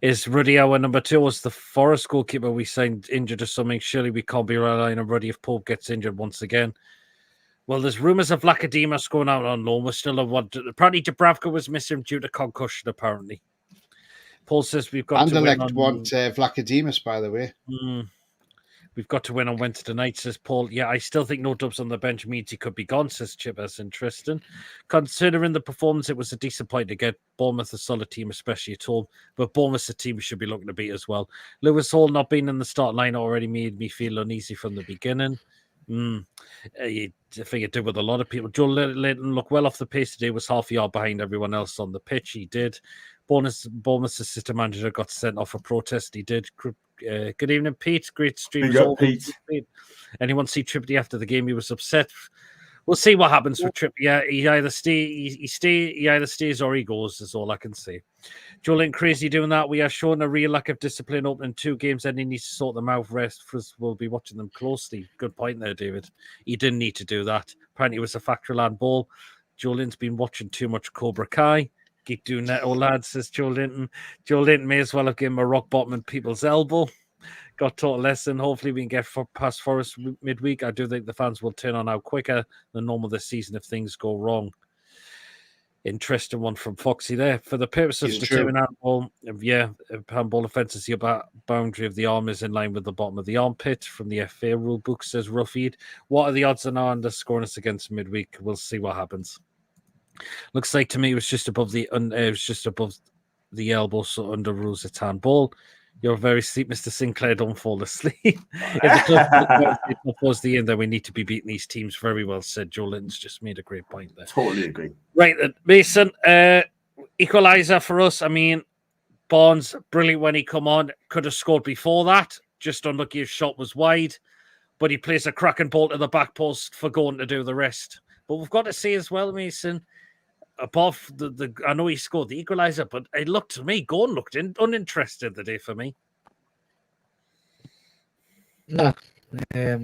is Ruddy our number 2? Was the Forest goalkeeper we signed injured or something? Surely we can't be relying on Ruddy if Pope gets injured once again. Well, there's rumours of Lacademos going out on loan. We're still apparently Dubravka was missing due to concussion, apparently. Paul says we've got to win on... want Vlachodimos, by the way. We've got to win on Wednesday night, says Paul. Yeah, I still think no dubs on the bench means he could be gone, says Chip. That's interesting. Considering the performance, it was a decent point to get. Bournemouth a solid team, especially at home. But Bournemouth's a team we should be looking to beat as well. Lewis Hall not being in the start line already made me feel uneasy from the beginning. I think it did with a lot of people. Joe Linton looked well off the pace today, was half a yard behind everyone else on the pitch. He did. Bournemouth's assistant manager got sent off for protest. He did. Good evening, Pete. Great stream. Pete. Anyone see Trippier after the game? He was upset. We'll see what happens with Trippier. He either stays or he goes, is all I can say. Julian crazy doing that. We are showing a real lack of discipline opening 2 games and he needs to sort them out. Rest for us will be watching them closely. Good point there, David. He didn't need to do that. Apparently it was a factory land ball. Julian's been watching too much Cobra Kai. Keep doing that, old lad, says Joe Linton. Joe Linton may as well have given him a rock bottom in people's elbow. Got taught a lesson. Hopefully we can get past Forest midweek. I do think the fans will turn on out quicker than normal this season if things go wrong. Interesting one from Foxy there. For the purpose of determining handball offence is the upper boundary of the arm is in line with the bottom of the armpit from the FA rule book, says Ruffeed. What are the odds on our underscoring us against midweek? We'll see what happens. Looks like to me it was just above the elbow, so under rules it's handball. You're very asleep, Mr. Sinclair. Don't fall asleep. If the club was the end, then we need to be beating these teams very well, said Joe Linton's just made a great point there. Totally agree. Right, Mason, equaliser for us. I mean, Barnes, brilliant when he come on. Could have scored before that. Just unlucky his shot was wide. But he plays a cracking ball to the back post for going to do the rest. But we've got to see as well, Mason, above the I know he scored the equaliser, but it looked to me, Gordon looked uninterested the day for me. No. I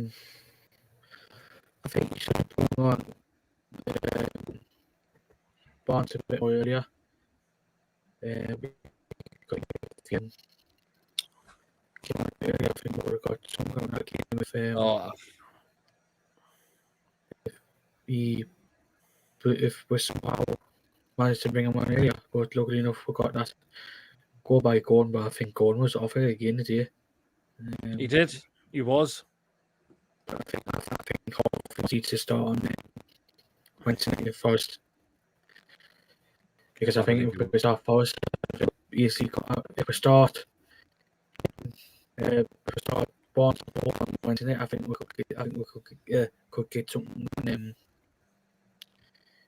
think he should have put on Barnes a bit more earlier. I think we would have got some kind of game if we somehow managed to bring him on earlier, but luckily enough we got that goal by Gordon, but I think Gordon was off it again today. He did. He was. I think hopefully needs to start on Wednesday night first, because I think if we start first, easily if we start Barnes on Wednesday night, I think we could get something.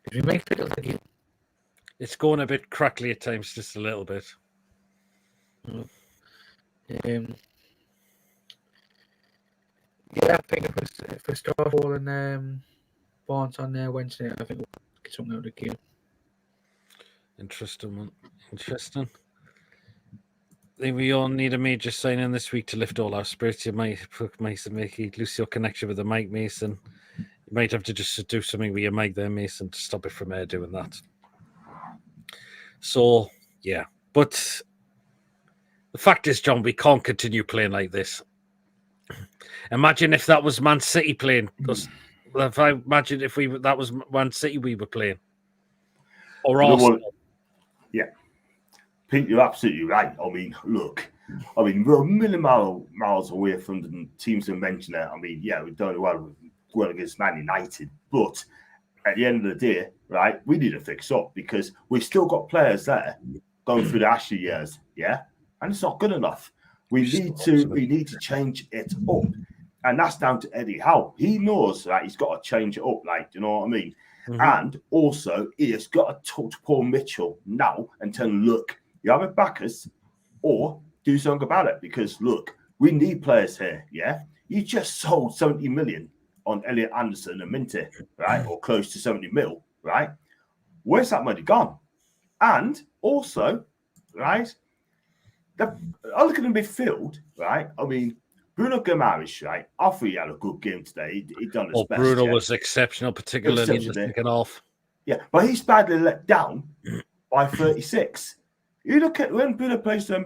If we make it again, It's going a bit crackly at times, just a little bit. Yeah, I think if we start falling Barnes on Wednesday night, I think we'll get something out of the game. Interesting one. Interesting. I think we all need a major signing this week to lift all our spirits. You might Mason Mickey lose your connection with the mic, Mason. You might have to just do something with your mic there, Mason, to stop it from doing that. So, yeah. But the fact is, John, we can't continue playing like this. Imagine if that was Man City playing. If I imagine if that was Man City we were playing. Or Arsenal. Yeah. Pete, you're absolutely right. I mean, look, we're a million miles away from the teams that mentioned it. I mean, yeah, we've done well against Man United, but at the end of the day, right, we need to fix up because we've still got players there going through the Ashley years, yeah, and it's not good enough. We need to change it up, and that's down to Eddie Howe. He knows that he's got to change it up, like, do you know what I mean? Mm-hmm. And also, he has got to talk to Paul Mitchell now and tell him, look, you have a backers or do something about it because, look, we need players here, yeah? You just sold 70 million on Elliot Anderson and Minty, right? Or close to 70 mil, right? Where's that money gone? And also, right, I look at the midfield, right? I mean, Bruno Guimaraes, right? I thought he had a good game today. He done his best. Bruno was exceptional, particularly in the second half. Yeah, but he's badly let down by 36. You look at when Bruno plays to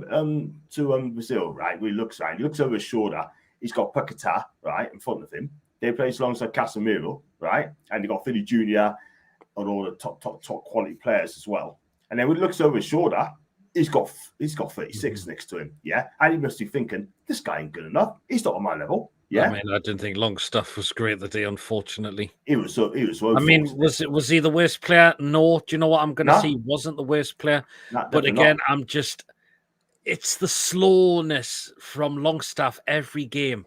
Brazil, right? He looks over his shoulder. He's got Paquetá, right, in front of him. They plays alongside Casemiro, right? And they got Philly Jr. and all the top quality players as well. And then when he looks over his shoulder, he's got 36 next to him, yeah. And he must be thinking, this guy ain't good enough. He's not on my level, yeah. I mean, I didn't think Longstaff was great that day, unfortunately. He was. I mean, was he the worst player? No. Do you know what I'm going to say? He wasn't the worst player. But again, it's the slowness from Longstaff every game.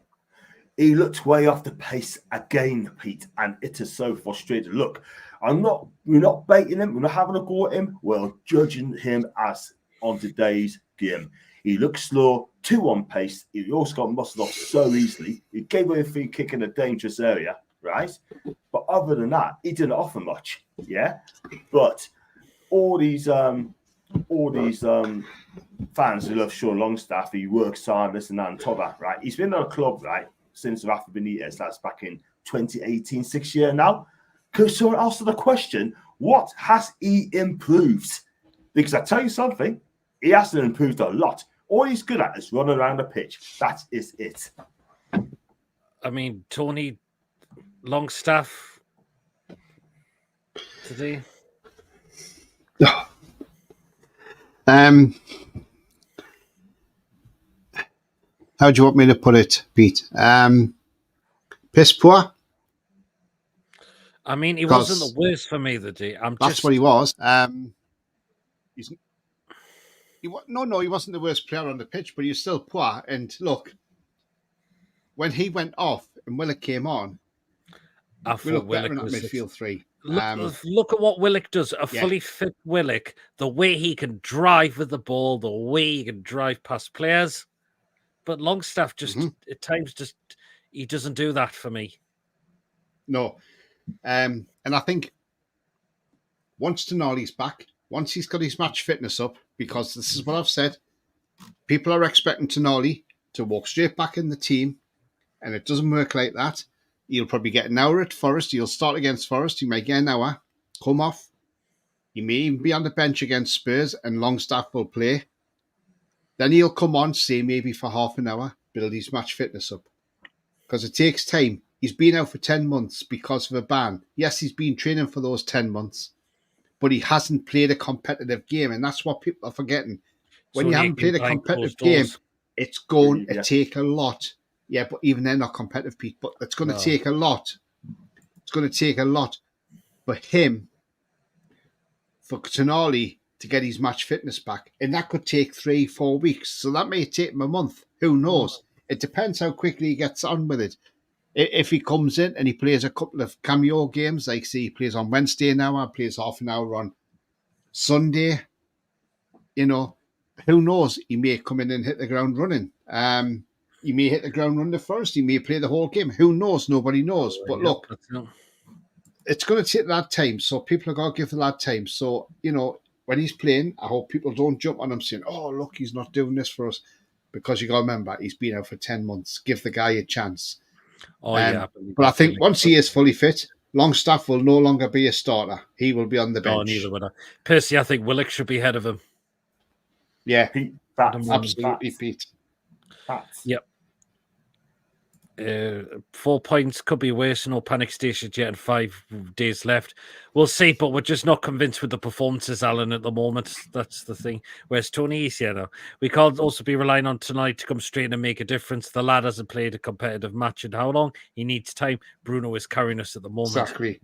He looked way off the pace again, Pete, and it is so frustrating. Look, we're not baiting him, we're not having a go at him, we're judging him as on today's game. He looked slow, too on pace. He also got muscled off so easily. He gave away a free kick in a dangerous area, right? But other than that, he didn't offer much, yeah? But all these fans who love Sean Longstaff, he works hard, this and that, and top that, right? He's been on a club, right, since Rafa Benitez. That's back in 2018, 6 years now. So I asked the question, what has he improved? Because I tell you something, he hasn't improved a lot. All he's good at is running around the pitch. That is it. I mean, Tony Longstaff today. How do you want me to put it, Pete? Piss poor. I mean, he wasn't the worst for me the day. That's what he was. He wasn't the worst player on the pitch, but he was still poor. And look, when he went off and Willock came on, we looked better in that midfield three. Look at what Willock does. A fully fit Willock, the way he can drive with the ball, the way he can drive past players. But Longstaff just at times he doesn't do that for me. No. And I think once Tonali's back, once he's got his match fitness up, because this is what I've said, people are expecting Tonali to walk straight back in the team, and it doesn't work like that. He'll probably get an hour at Forest. He'll start against Forest. He may get an hour, come off. He may even be on the bench against Spurs, and Longstaff will play. Then he'll come on, say maybe for half an hour, build his match fitness up. Because it takes time. He's been out for 10 months because of a ban. Yes, he's been training for those 10 months, but he hasn't played a competitive game, and that's what people are forgetting. When you haven't played a competitive game, it's going to take a lot. Yeah, but even they're not competitive, Pete, but it's going to take a lot. It's going to take a lot for him, for Tonali to get his match fitness back, and that could take 3-4 weeks. So that may take him a month. Who knows? It depends how quickly he gets on with it. If he comes in and he plays a couple of cameo games, like say he plays on Wednesday now and plays half an hour on Sunday, who knows? He may come in and hit the ground running. He may hit the ground running first. He may play the whole game. Who knows? Nobody knows. But look, it's going to take that time. So people are going to give the lad time. So, when he's playing, I hope people don't jump on him saying, oh, look, he's not doing this for us. Because you got to remember, he's been out for 10 months. Give the guy a chance. Yeah. But I think once he is fully fit, Longstaff will no longer be a starter. He will be on the bench. Neither would I. Personally, I think Willock should be ahead of him. Yeah, Pete, facts. absolutely, Pete. Facts. Yep. 4 points could be worse. No panic stations yet, and 5 days left. We'll see, but we're just not convinced with the performances, Alan, at the moment. That's the thing. Whereas Tony is here now. We can't also be relying on tonight to come straight and make a difference. The lad hasn't played a competitive match in how long? He needs time. Bruno is carrying us at the moment. Exactly.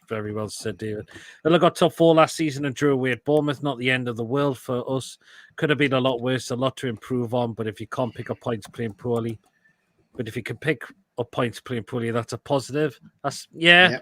Very well said, David. Villa got top 4 last season and drew away at Bournemouth. Not the end of the world for us. Could have been a lot worse, a lot to improve on, but if you can't pick up points playing poorly, but if you can pick up points playing poorly, that's a positive. Yeah.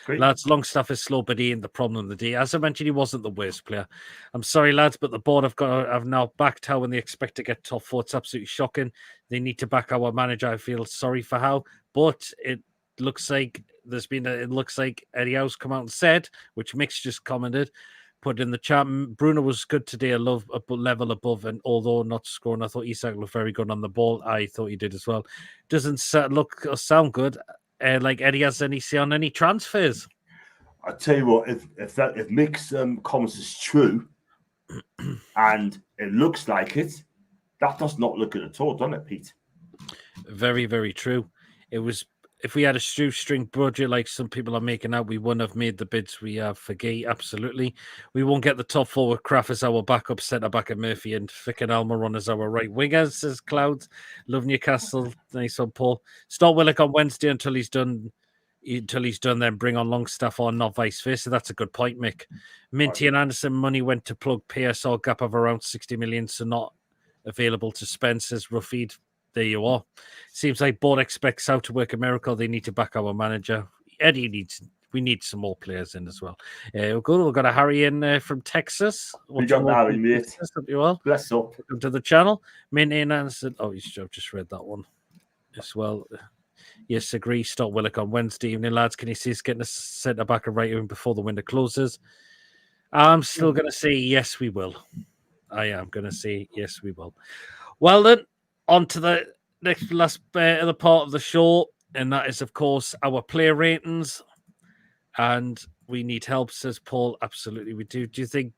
Lads, Longstaff is slow, but he ain't the problem of the day. As I mentioned, he wasn't the worst player. I'm sorry, lads, but the board have now backed Howe when they expect to get top 4. It's absolutely shocking. They need to back our manager. I feel sorry for Howe, but it looks like Eddie Howe's come out and said, which Mick's just commented, put in the chat. Bruno was good today, a level above, and although not scoring, I thought Isak looked very good on the ball. I thought he did as well. Doesn't look or sound good. Like Eddie has any say on any transfers? I tell you what, if Mick's comments is true, and it looks like it, that does not look good at all, doesn't it, Pete? Very, very true. It was. If we had a shoestring budget like some people are making out, we wouldn't have made the bids we have for Gay. Absolutely. We won't get the top 4 with Kraft as our backup, centre back at Murphy, and Fick and Almiron as our right wingers, says Clouds. Love Newcastle. Nice one, Paul. Start Willock on Wednesday until he's done, then bring on Longstaff on, not vice versa. That's a good point, Mick. Minty and Anderson money went to plug PSR gap of around 60 million, so not available to spend, says Rafid. There you are. Seems like board expects Howe to work a miracle. They need to back our manager. We need some more players in as well. We've got a Harry in from Texas. We got Harry, mate. You well. Bless up. Welcome to the channel. Minty and Anderson. Oh, I've just read that one as well. Yes, agree. Start Willock on Wednesday evening, lads. Can you see us getting a centre back and right wing before the window closes? I'm still going to say yes, we will. I am going to say yes, we will. Well then, on to the last other part of the show, and that is, of course, our player ratings. And we need help, says Paul. Absolutely, we do. Do you think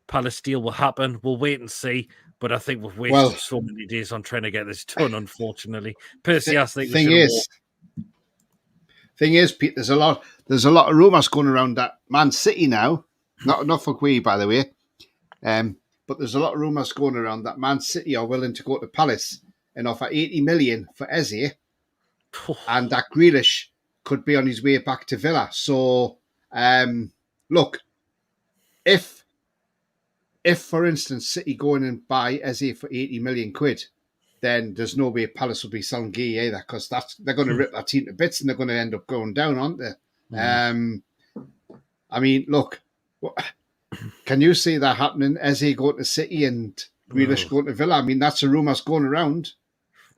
Palace deal will happen? We'll wait and see. But I think we've wasted so many days on trying to get this done, unfortunately. Percy, I think thing is, Pete, there's a lot of rumours going around that Man City now, not for Gui, by the way, but there's a lot of rumours going around that Man City are willing to go to Palace and offer 80 million for Eze, and that Grealish could be on his way back to Villa. So, look, if for instance City go in and buy Eze for 80 million quid, then there's no way Palace will be selling Gay either, because they're going to rip that team to bits and they're going to end up going down, aren't they? I mean, look, can you see that happening? Eze going to City and Grealish going to Villa? I mean, that's a rumours going around.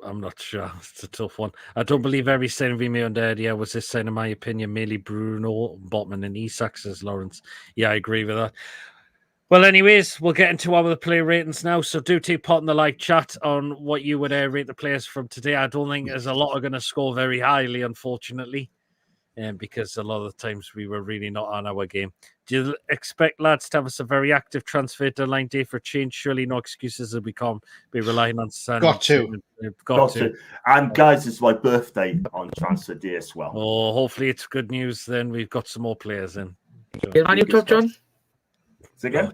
I'm not sure. It's a tough one. I don't believe every sign we made under Eddie was this sign, in my opinion, mainly Bruno, Botman and Isak, says Lawrence. Yeah, I agree with that. Well, anyways, we'll get into our player ratings now. So do take part in the live chat on what you would rate the players from today. I don't think there's a lot are going to score very highly, unfortunately, because a lot of the times we were really not on our game. Do you expect lads to have us a very active transfer deadline day for change? Surely no excuses as we can't be relying on Sunday. Got to. And guys, it's my birthday on transfer day as well. Oh, hopefully it's good news then. We've got some more players in. Can you touch on? Again?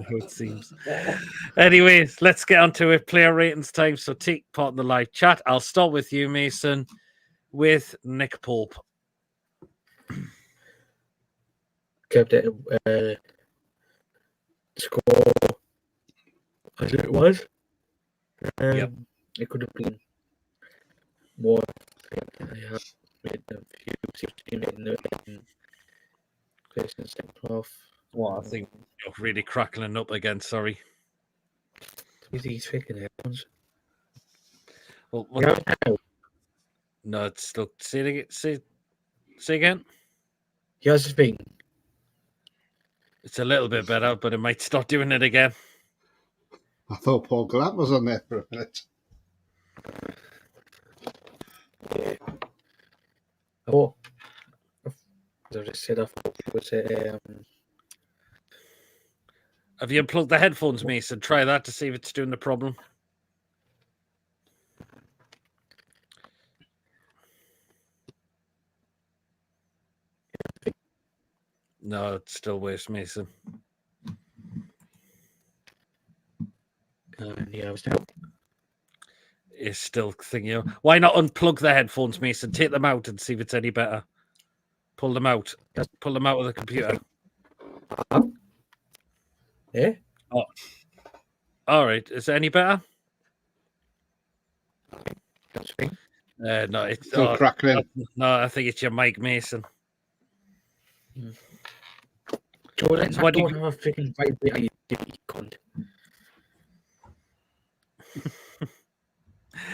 It seems. Anyways, let's get on to it. Player ratings time. So take part in the live chat. I'll start with you, Mason, with Nick Pope. Kept it score as it was. Yep. It could have been more. I have made a few teams in the place in second half. Well, I think you're really crackling up again. Sorry. With these freaking headphones. Well, Yeah, now. no, it's still say it again. Say again. Here's the thing. It's a little bit better, but it might start doing it again. I thought Paul Gallant was on there for a minute. Oh, as I just said, I thought it was Have you unplugged the headphones, Mason? Try that to see if it's doing the problem. No, it's still worse, Mason. yeah, I was now. It's still thinking. Why not unplug the headphones, Mason? Take them out and see if it's any better. Pull them out. Pull them out of the computer. Yeah. Oh. All right. Is it any better? That's fine. No, it's Still crackling. No, I think it's your mic, Mason. Jordan, So I what do don't you- have a freaking vibrator, you cunt.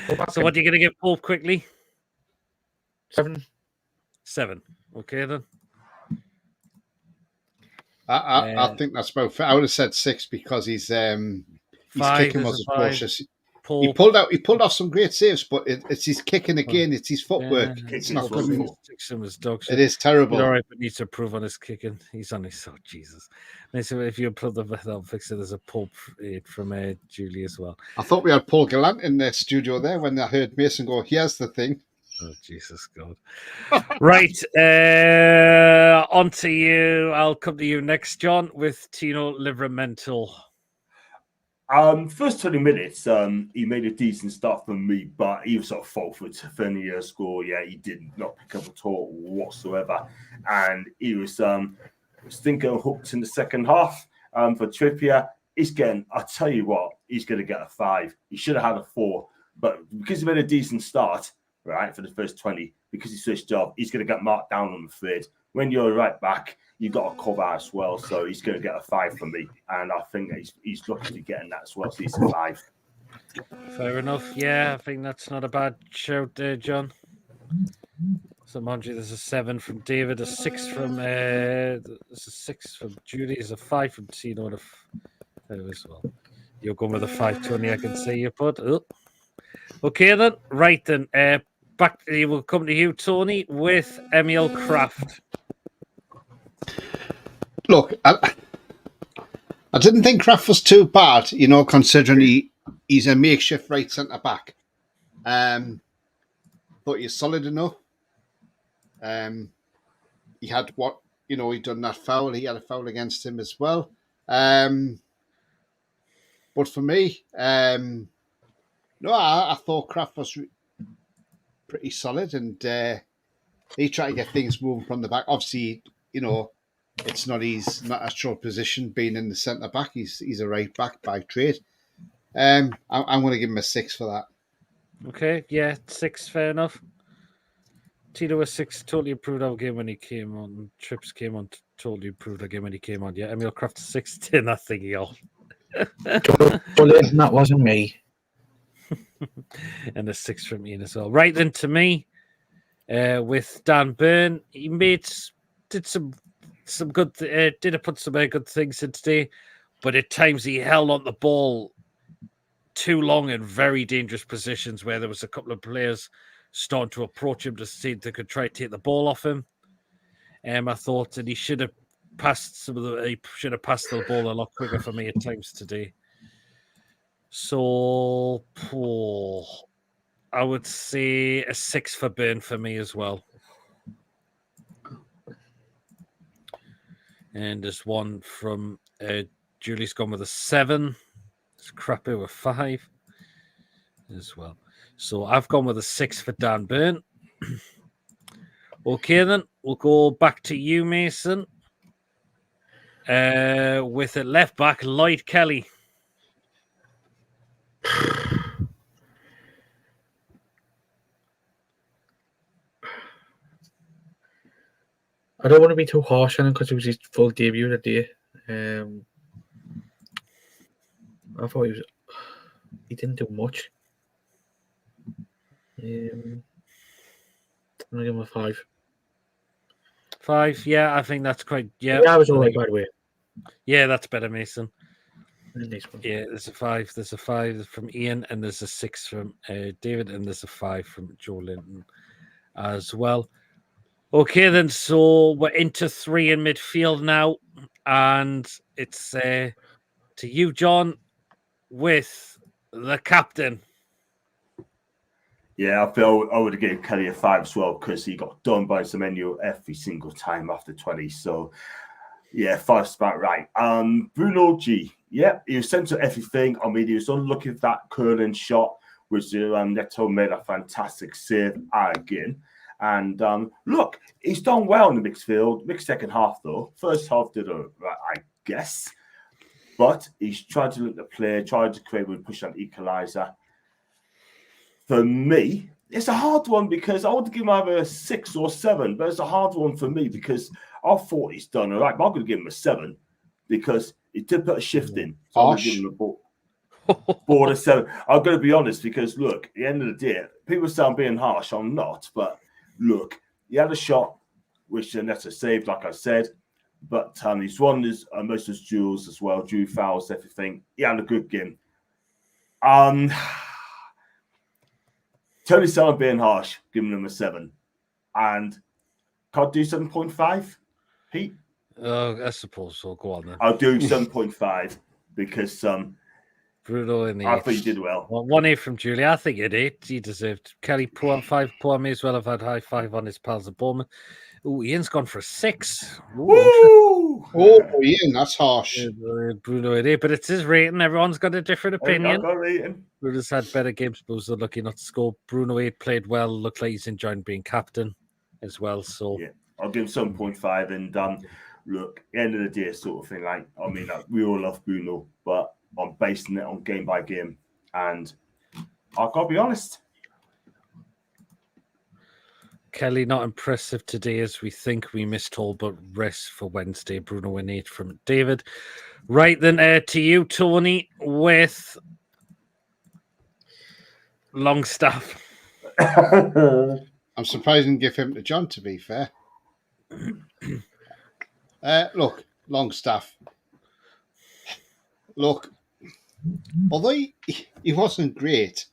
Go back So what are you going to give Paul quickly? 7. 7. Okay, then. I think that's about fair. I would have said 6 because his 5 kicking is was a 5. atrocious. Paul. He pulled off some great saves, but it's his kicking again. It's his footwork. Yeah, It's kicking not is good. awful. 6 in his dog. It is terrible. All right, but needs to improve on his kicking. He's on his Jesus. Mason, if you unplug the that'll fix it. There's a pulp from Julie as well. I thought we had Paul Gallant in the studio there when I heard Mason go, here's the thing. Oh, Jesus God. Right. On to you. I'll come to you next, John, with Tino Livramento. First 20 minutes, he made a decent start for me, but he was sort of fault for Tavernier score. Yeah, he did not pick up at all whatsoever. And he was stinking hooked in the second half for Trippier. He's getting, I'll tell you what, he's going to get a 5. He should have had a 4. But because he made a decent start, right, for the first 20, because he switched job, he's going to get marked down, I'm afraid. When you're right back, you've got a cover as well, so he's going to get a 5 from me, and I think he's lucky to be getting that as well, so he's a 5. Fair enough. Yeah, I think that's not a bad shout there, John. So, mind you, there's a 7 from David, a 6 from there's a 6 from Judy, there's a 5 from Tino, and a 5 as well. You're going with a 5, Tony. I can see you put. Oh. Okay, then. Right then. Back. We'll come to you, Tony, with Emil Kraft. Look, I didn't think Kraft was too bad, you know, considering he's a makeshift right centre back. But he's solid enough. He had what, you know, he'd done that foul. He had a foul against him as well. But for me, no, I thought Kraft was pretty solid, and he tried to get things moving from the back. Obviously, you know, it's not his natural position being in the centre back. He's a right back by trade. I'm going to give him a 6 for that. Okay, yeah, 6, fair enough. Tito was 6, totally improved our game when he came on. Trips came on, totally improved our game when he came on. Yeah, Emil Kraft 6, 10, that thing, y'all. That wasn't me. And a 6 from Ian as well. Right then to me, with Dan Byrne, he did some good, did put some good things in today, but at times he held on the ball too long in very dangerous positions where there was a couple of players starting to approach him to see if they could try to take the ball off him. I thought that he should have passed the ball a lot quicker for me at times today. So, I would say a 6 for Byrne for me as well. And there's one from Julie's gone with a 7. It's Crappy with 5 as well. So I've gone with a 6 for Dan Byrne. Okay, then we'll go back to you, Mason. With a left back, Lloyd Kelly. I don't want to be too harsh on him because it was his full debut today. I thought he didn't do much. I'm gonna give him a 5. 5, yeah, I think that's quite. Yeah, I was all right, by the way. Yeah, that's better, Mason. Nice one. Yeah, there's a 5. There's a 5 from Ian, and there's a 6 from David, and there's a 5 from Joe Linton as well. Okay, then. So we're into 3 in midfield now, and it's to you, John, with the captain. Yeah, I feel I would have given Kelly a 5 as well because he got done by Semenyo every single time after 20. So, yeah, 5's about right. Bruno G. Yeah, he was sent to everything. I mean, he was unlucky with that curling shot, which Neto made a fantastic save again. And look, he's done well in the mixed field. Mixed second half, though. First half did all right, I guess. But he's tried to look the play, tried to create with push on equaliser. For me, it's a hard one because I want to give him either a 6 or 7, but it's a hard one for me because I thought he's done all right, but I'm going to give him a 7 because he did put a shift in. So I'm going to give him a ball a 7. I'm going to be honest because, look, at the end of the day, people say I'm being harsh. I'm not. But, look, he had a shot, which the netter saved, like I said. But he's won his, most of his duels as well, drew fouls, everything. He had a good game. Tony said I'm being harsh, giving him a 7. And can't do 7.5, Pete? I suppose so. Go on then. I'll do 7.5 because Bruno in the I think he did well. 1 from Julie. I think it 8. He deserved. Kelly, poor 5. Poor may as well have had high 5 on his pals at Bournemouth. Oh, Ian's gone for a 6. Woo! Oh, Ian, that's harsh. Bruno at 8, but it's his rating. Everyone's got a different opinion. I've got a rating. Bruno's had better games, but was lucky not to score. Bruno 8 played well. Looked like he's enjoying being captain as well. So yeah, I'll give him 7.5. And look, at the end of the day, sort of thing. Like, I mean, we all love Bruno, but I'm basing it on game by game. And I've got to be honest. Kelly, not impressive today as we think. We missed all but rest for Wednesday. Bruno and 8 from David. Right then, to you, Tony, with Longstaff. I'm surprised and give him to John, to be fair. Look, Longstaff. Look, although he wasn't great,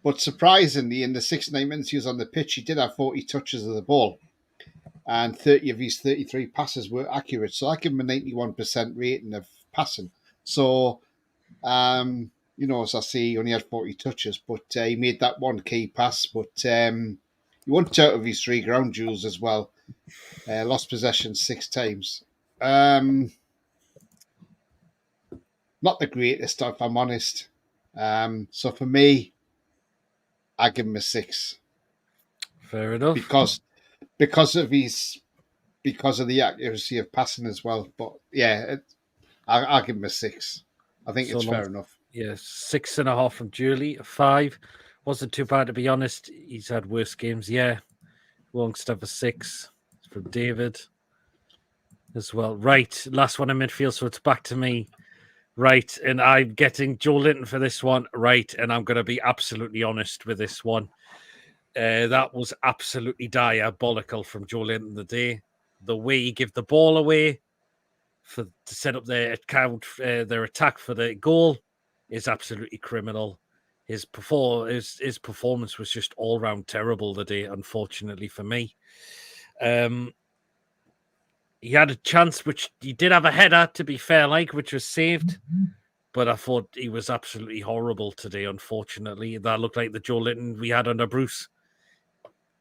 but surprisingly, in the 6-9 minutes he was on the pitch, he did have 40 touches of the ball. And 30 of his 33 passes were accurate. So I give him a 91% rating of passing. So, as I say, he only had 40 touches, but he made that one key pass. But he won 2 out of his 3 ground duels as well. Lost possession 6 times. Not the greatest, if I'm honest. So for me, I give him a 6. Fair enough. Because of the accuracy of passing as well. But yeah, I'll give him a 6. I think it's fair enough. Yeah, 6.5 from Julie. 5 wasn't too bad, to be honest. He's had worse games. Yeah, Longstaff a 6 from David as well. Right, last one in midfield, so it's back to me. Right, and I'm getting Joe Linton for this one. Right, and I'm going to be absolutely honest with this one. That was absolutely diabolical from Joe Linton today. The way he gave the ball away to set up their attack for the goal is absolutely criminal. His performance was just all round terrible today, unfortunately for me. He had a chance, which he did have a header, to be fair, which was saved. But I thought he was absolutely horrible today, unfortunately. That looked like the Joe Linton we had under Bruce.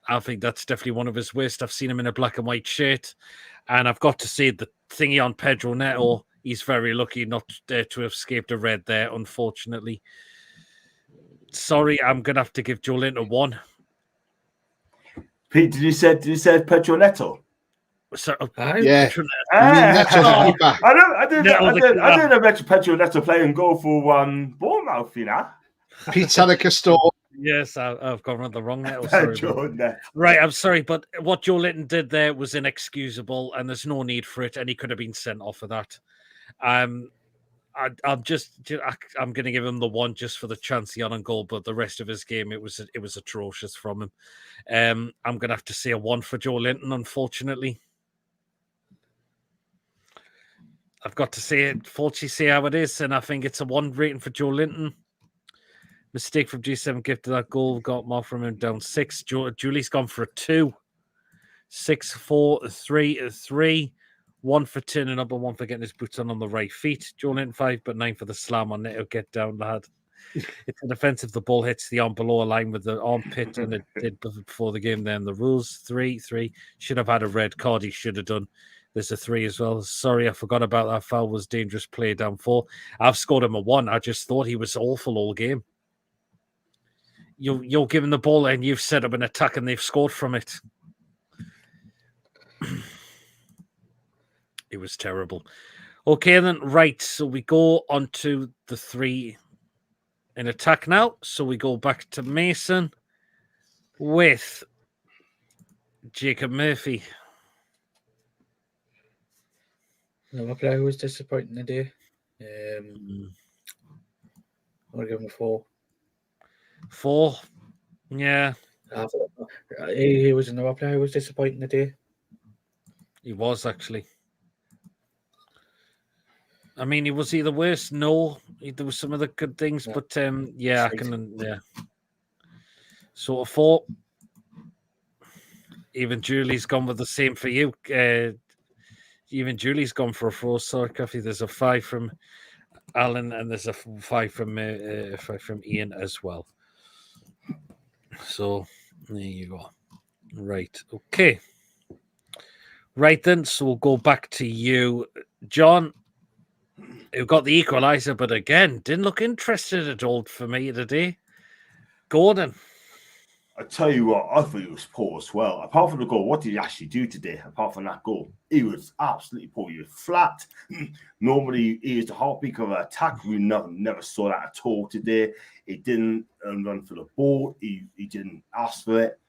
I think that's definitely one of his worst. I've seen him in a black and white shirt. And I've got to say, the thingy on Pedro Neto, he's very lucky not to have escaped a red there, unfortunately. Sorry, I'm going to have to give Joe Linton a 1. Pete, did you say Pedro Neto? So, yeah. I didn't know Pedro Neto play and go for Bournemouth, you know. Pizza de Castor. Yes, I've gone on the wrong net. Oh, sorry, Joe Net. right, I'm sorry, but what Joe Linton did there was inexcusable, and there's no need for it, and he could have been sent off for that. I'm going to give him the one just for the chance he had on goal, but the rest of his game it was atrocious from him. I'm going to have to say a 1 for Joe Linton, unfortunately. I've got to say it, fortunately, say how it is, and I think it's a 1 rating for Joe Linton. Mistake from G7 gifted that goal, got more from him down 6. Julie's gone for a 2. 6, 4, 3, 3. 1 for turning up and 1 for getting his boots on the right feet. Joe Linton 5, but 9 for the slam on net. Get down, lad. It's an offensive. The ball hits the arm below a line with the armpit, and it did before the game. Then the rules 3. Should have had a red card. He should have done. There's a 3 as well. Sorry, I forgot about that. Foul was dangerous play down 4. I've scored him a 1. I just thought he was awful all game. You're giving the ball and you've set up an attack and they've scored from it. It was terrible. Okay, then, right. So we go on to the 3 in attack now. So we go back to Mason with Jacob Murphy. Another player who was disappointing today. I'll give him a 4. 4. Yeah. He was another player who was disappointing today. He was, actually. I mean, he was either worse. No, there was some other good things, but yeah, I can. Yeah. Sort of 4. Even Julie's gone with the same for you. Even Julie's gone for a 4. Sorry, Coffee. There's a 5 from Alan, and there's a 5 from Ian as well. So there you go. Right. Okay. Right then. So we'll go back to you, John, who got the equaliser, but again, didn't look interested at all for me today. Gordon. I tell you what, I thought he was poor as well. Apart from the goal, what did he actually do today? Apart from that goal, he was absolutely poor. He was flat. Normally, he is the heartbeat of an attack. We never saw that at all today. He didn't run for the ball. He didn't ask for it.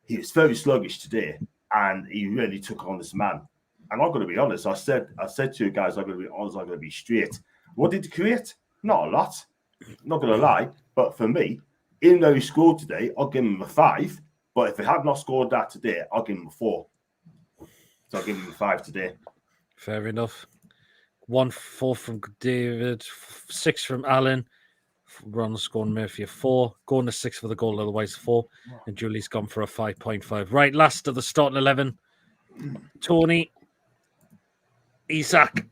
He was very sluggish today, and he really took on this man. And I'm going to be honest. I said to you guys, I'm going to be honest. I'm going to be straight. What did he create? Not a lot. Not going to lie, but for me, even though he scored today, I'll give him a 5. But if he had not scored that today, I'll give him a 4. So I'll give him a 5 today. Fair enough. 1 4 from David, 6 from Alan. Ron scoring Murphy a 4. Going to 6 for the goal, otherwise 4. And Julie's gone for a 5.5. Right, last of the starting 11. Tony. Isak.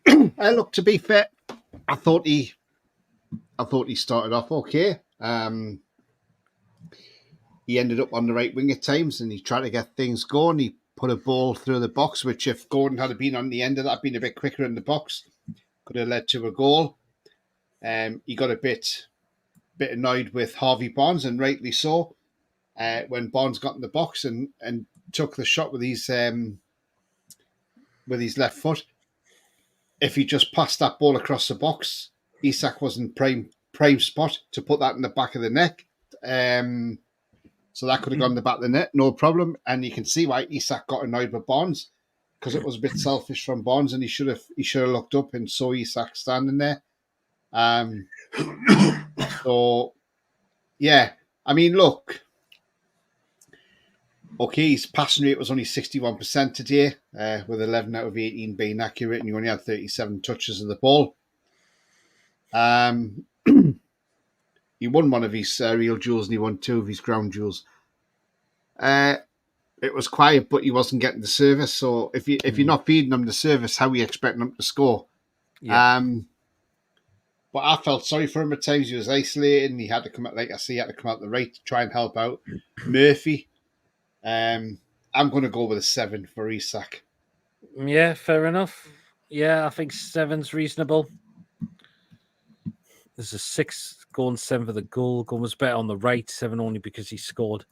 Look, to be fair, I thought he started off okay. He ended up on the right wing at times, and he tried to get things going. He put a ball through the box, which if Gordon had been on the end of that, been a bit quicker in the box, could have led to a goal. He got a bit annoyed with Harvey Barnes, and rightly so, when Barnes got in the box and took the shot with his left foot. If he just passed that ball across the box, Isak was in prime spot to put that in the back of the net. So that could have gone in the back of the net, no problem. And you can see why Isak got annoyed with Barnes, because it was a bit selfish from Barnes, and he should have looked up and saw Isak standing there. So yeah, I mean, look, okay, his passing rate was only 61% today, with 11 out of 18 being accurate, and he only had 37 touches of the ball. He won one of his real duels, and he won 2 of his ground duels. It was quiet, but he wasn't getting the service. So if you're not feeding him the service, how are you expecting him to score? Yeah. But I felt sorry for him at times. He was isolated, and he had to come out, like I say, he had to come out the right to try and help out Murphy. I'm going to go with a 7 for Isak. Yeah, fair enough. Yeah, I think 7's reasonable. There's a 6 going, 7 for the goal. Goal was better on the right, 7 only because he scored.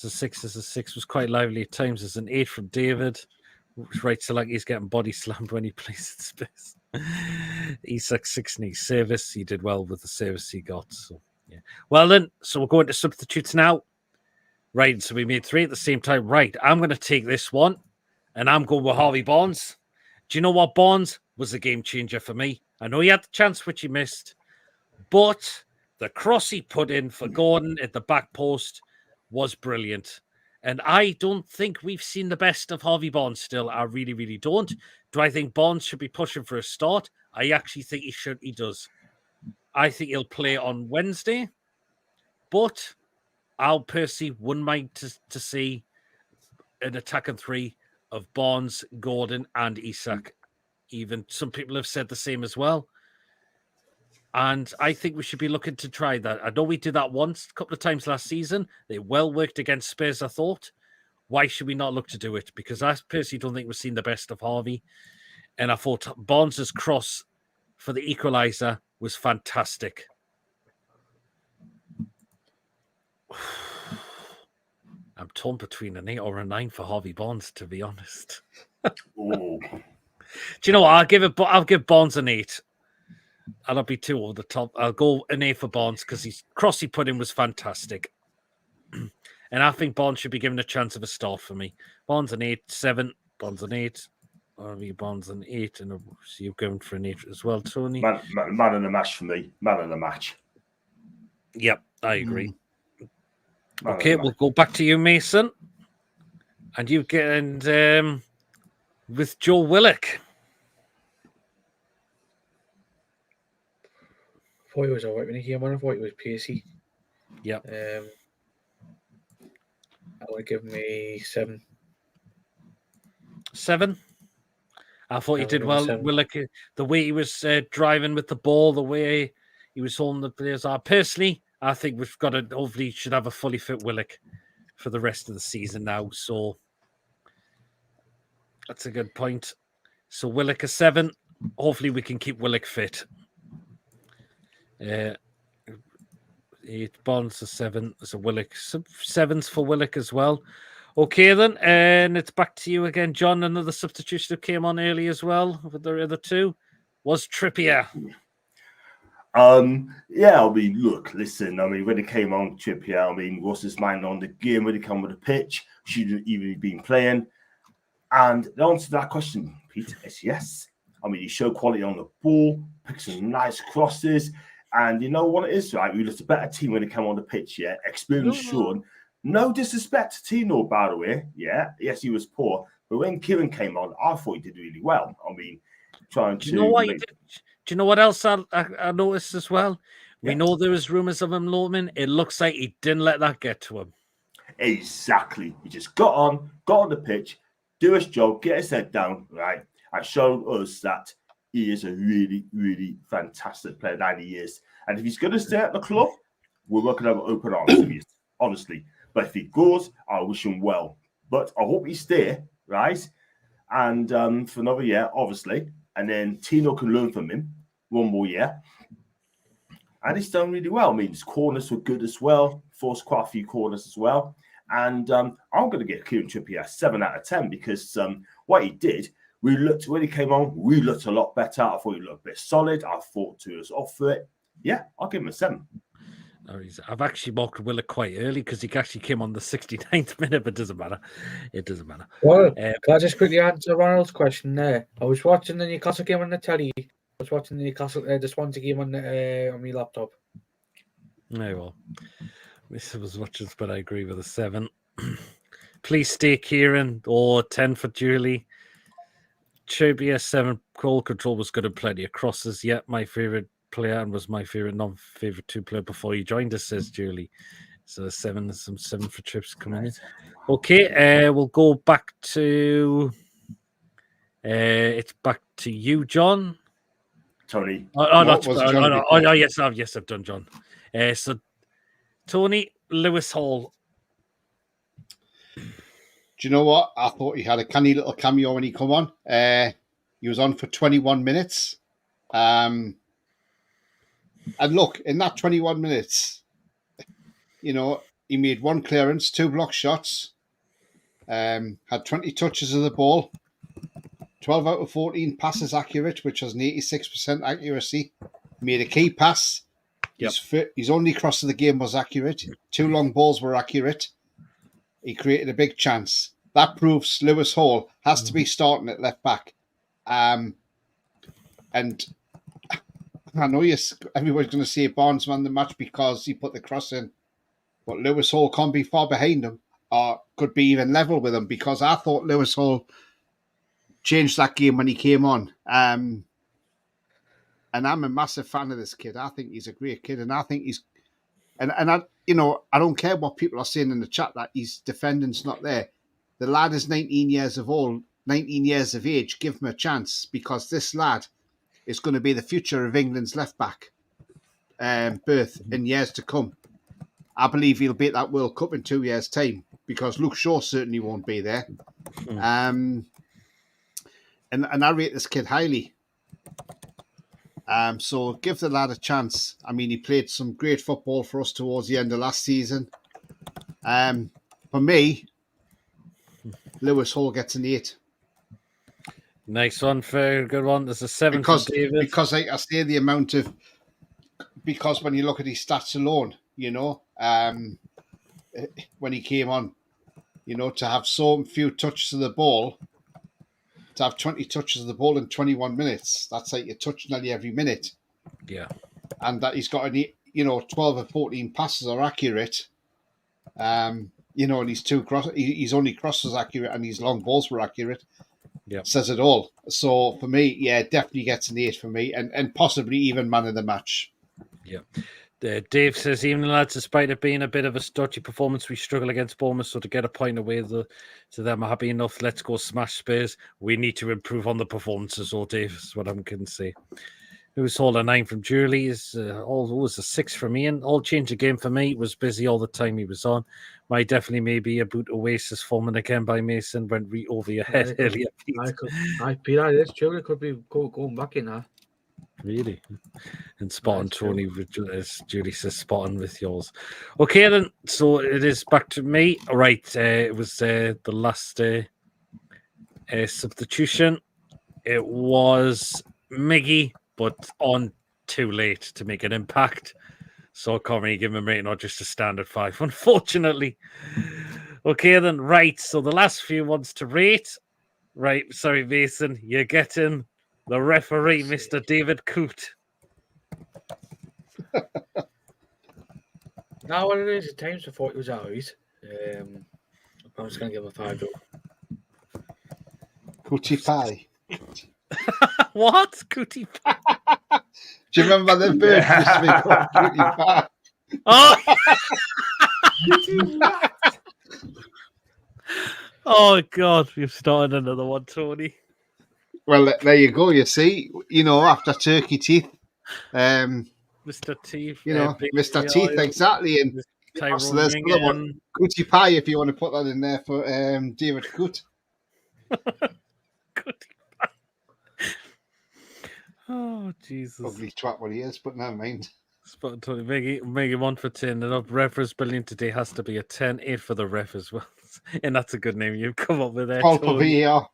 There's a 6 was quite lively at times. There's an 8 from David. Right, so like he's getting body slammed when he plays in space. Isak 60 service. He did well with the service he got. So yeah. Well then, so we're going to substitutes now. Right, so we made 3 at the same time. Right, I'm going to take this one, and I'm going with Harvey Barnes. Do you know what? Barnes was a game changer for me. I know he had the chance which he missed, but the cross he put in for Gordon at the back post was brilliant. And I don't think we've seen the best of Harvey Barnes still. I really, really don't. Do I think Barnes should be pushing for a start? I actually think he should. He does. I think he'll play on Wednesday, but I'll personally wouldn't mind to see an attack and 3 of Barnes, Gordon, and Isak. Even some people have said the same as well. And I think we should be looking to try that. I know we did that once, a couple of times last season. They well worked against Spurs, I thought. Why should we not look to do it? Because I personally don't think we've seen the best of Harvey. And I thought Barnes' cross for the equaliser was fantastic. I'm torn between an 8 or a 9 for Harvey Barnes, to be honest. Oh. Do you know what? I'll give Barnes an 8. I'll not be too over the top. I'll go an 8 for Barnes because his cross he put in was fantastic. And I think Barnes should be given a chance of a start for me. Barnes an 8, 7. Barnes an 8. Harvey Barnes an 8. And so you're going for an 8 as well, Tony. Man in the match for me. Man in the match. Yep, I agree. Man Okay, we'll go back to you, Mason. And you get with Joe Willock. I thought he was alright when he came on. I thought he was pacey. Yep. I would give him a 7. 7? I thought he did well. 7. Willock, the way he was driving with the ball, the way he was holding the players. Personally, I think we've got to hopefully should have a fully fit Willock for the rest of the season now. So that's a good point. So Willock a 7. Hopefully we can keep Willock fit. 8 Barnes a 7. So Willock 7s for Willock as well. Okay then, and it's back to you again, John. Another substitution that came on early as well with the other 2 was Trippier. Yeah, I mean, look, listen, I mean, when it came on Trippier, I mean, what's his mind on the game when he come with the pitch? Shouldn't even been playing. And the answer to that question, Pete, is yes. I mean, he showed quality on the ball, picked some nice crosses, and you know what it is, right? We looked a better team when he came on the pitch, yeah. Experience shown. No disrespect to Tino, by the way, yeah. Yes, he was poor, but when Kieran came on, I thought he did really well. I mean, trying to. Do you know what he did? Do you know what else I noticed as well? We Yeah. know there was rumours of him loaming. It looks like he didn't let that get to him. Exactly. He just got on the pitch, do his job, get his head down, right, and showed us that he is a really, really fantastic player that he is. And if he's going to stay at the club, we're not going to have open arms, honestly. But if he goes, I wish him well. But I hope he stay, right? And for another year, obviously. And then Tino can learn from him 1 more year. And he's done really well. I mean, his corners were good as well. Forced quite a few corners as well. And I'm going to get Kieran Trippier a 7 out of 10 because what he did, when he came on, we looked a lot better. I thought he looked a bit solid. I thought he was off for it. Yeah, I'll give him a 7. I've actually marked Willock quite early because he actually came on the 69th minute, but it doesn't matter. It doesn't matter. Well, can I just quickly answer Ronald's question there? I was watching the Newcastle game on the telly. I was watching the Swansea game on my laptop. No, well, this was watching, but I agree with a 7. Please stay, Kieran, or 10 for Julie. Trippier 7. Goal control was good and plenty of crosses. Yeah, my favourite player and was my favourite non-favourite 2 player before you joined us, says Julie. So 7 for Trips coming in. Okay, we'll go back to it's back to you, John. Tony. Yes, I've done John. So Tony, Lewis Hall. Do you know what? I thought he had a canny little cameo when he come on. He was on for 21 minutes. And look, in that 21 minutes, you know, he made 1 clearance, 2 block shots, had 20 touches of the ball, 12 out of 14 passes accurate, which has an 86% accuracy. Made a key pass. Yep. His only cross of the game was accurate. 2 long balls were accurate. He created a big chance. That proves Lewis Hall has to be starting at left back. And I know everybody's going to say Barnes won the match because he put the cross in. But Lewis Hall can't be far behind him or could be even level with him, because I thought Lewis Hall changed that game when he came on. And I'm a massive fan of this kid. I think he's a great kid, and I think he's and I don't care what people are saying in the chat that his defending's not there. The lad is 19 years of age. Give him a chance, because this lad is going to be the future of England's left back berth in years to come. I believe he'll be at that World Cup in 2 years' time, because Luke Shaw certainly won't be there. And I rate this kid highly. So give the lad a chance. I mean, he played some great football for us towards the end of last season. For me, Lewis Hall gets an 8. Nice one, fair, good one. There's a 7 because for David. Because like I say, the amount of, because when you look at his stats alone, when he came on, to have so few touches of the ball, to have 20 touches of the ball in 21 minutes, that's like a touch nearly every minute. Yeah. And that he's got, 12 or 14 passes are accurate. And his only cross was accurate, and his long balls were accurate. Yeah. Says it all. So for me, yeah, definitely gets an 8 for me, and possibly even man of the match. Yeah. Dave says, evening lads, despite it being a bit of a stodgy performance, we struggle against Bournemouth, so to get a point away to them, I'm happy enough. Let's go smash Spurs. We need to improve on the performances, or Dave, is what I can say. It was all a 9 from Julie, was a 6 from Ian. All change of game for me. Was busy all the time he was on. My definitely maybe a boot Oasis forming again by Mason went over your head earlier. Julie could be going back in there. Really? And spot on, Tony, as Julie says, spot on with yours. Okay, then. So it is back to me. All right. It was the last substitution. It was Miggy, but on too late to make an impact. So Corey give him a rating or just a standard 5, unfortunately. Okay, then. Right. So the last few ones to rate. Right. Sorry, Mason. You're getting the referee, Mr. David Coote. Now, what it is, at times I thought it was alright. I'm just going to give him a 5 though. Cootie pie. What? Cootie pie? Do you remember the bird used to be called Cootie pie? Oh! Oh, God. We've started another one, Tony. Well, there you go. You see, after Turkey Teeth, Mr. Teeth, Mr. Teeth, exactly, and so there's another one, Cootie Pie, if you want to put that in there for David Coote. Cootie Pie. Oh, Jesus! Ugly twat what he is, but never mind. Spot Tony, Maggie 1 for 10. And up ref is brilliant today. Has to be a 10, 8 for the ref as well, and that's a good name you've come up with there. Paul Pavia.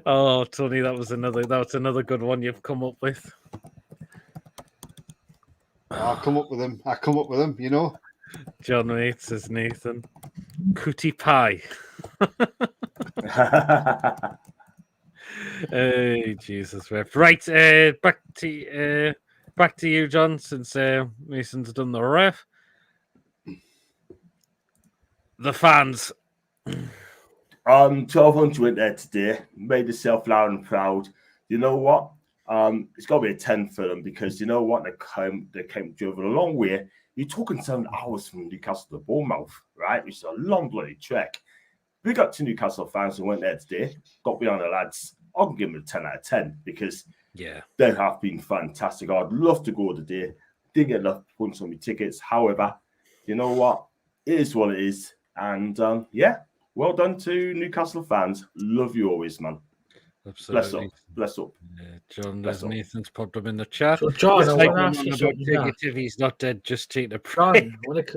Oh, Tony, that was another good one you've come up with. I come up with them, John Waits says Nathan. Cootie pie. Hey, Jesus, ref. Right, back to you, John, since Mason's done the ref. The fans. 1,200 went there today, made themselves loud and proud. You know what? It's got to be a 10 for them, because you know what? They came driven a long way. You're talking 7 hours from Newcastle to Bournemouth, right? Which is a long bloody trek. Big up to Newcastle fans who went there today. Got behind the lads. I can give them a 10 out of 10, because they have been fantastic. I'd love to go today. Didn't get enough points on my tickets. However, you know what? It is what it is. And well done to Newcastle fans. Love you always, man. Absolutely. Bless up. John, there's Nathan's popped up in the chat. So, John, I want to ask you something. Negative, he's not dead. Just take the John,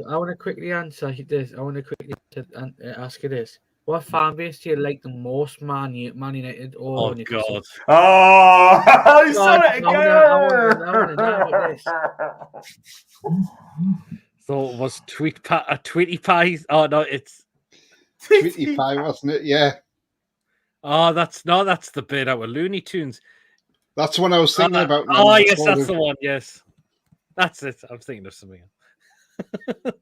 I want to quickly answer this. I want to quickly ask you this. What fan base do you like the most, Man United or Oh Newcastle? God! Oh, he said it I wanna know about this. So it was Tweety Pie. Oh no, it's Tweety Pie, wasn't it? Yeah. that's the bit out of Looney Tunes. That's what I was thinking about. Now. Oh yes, that's the one. Yes, that's it. I'm thinking of something else.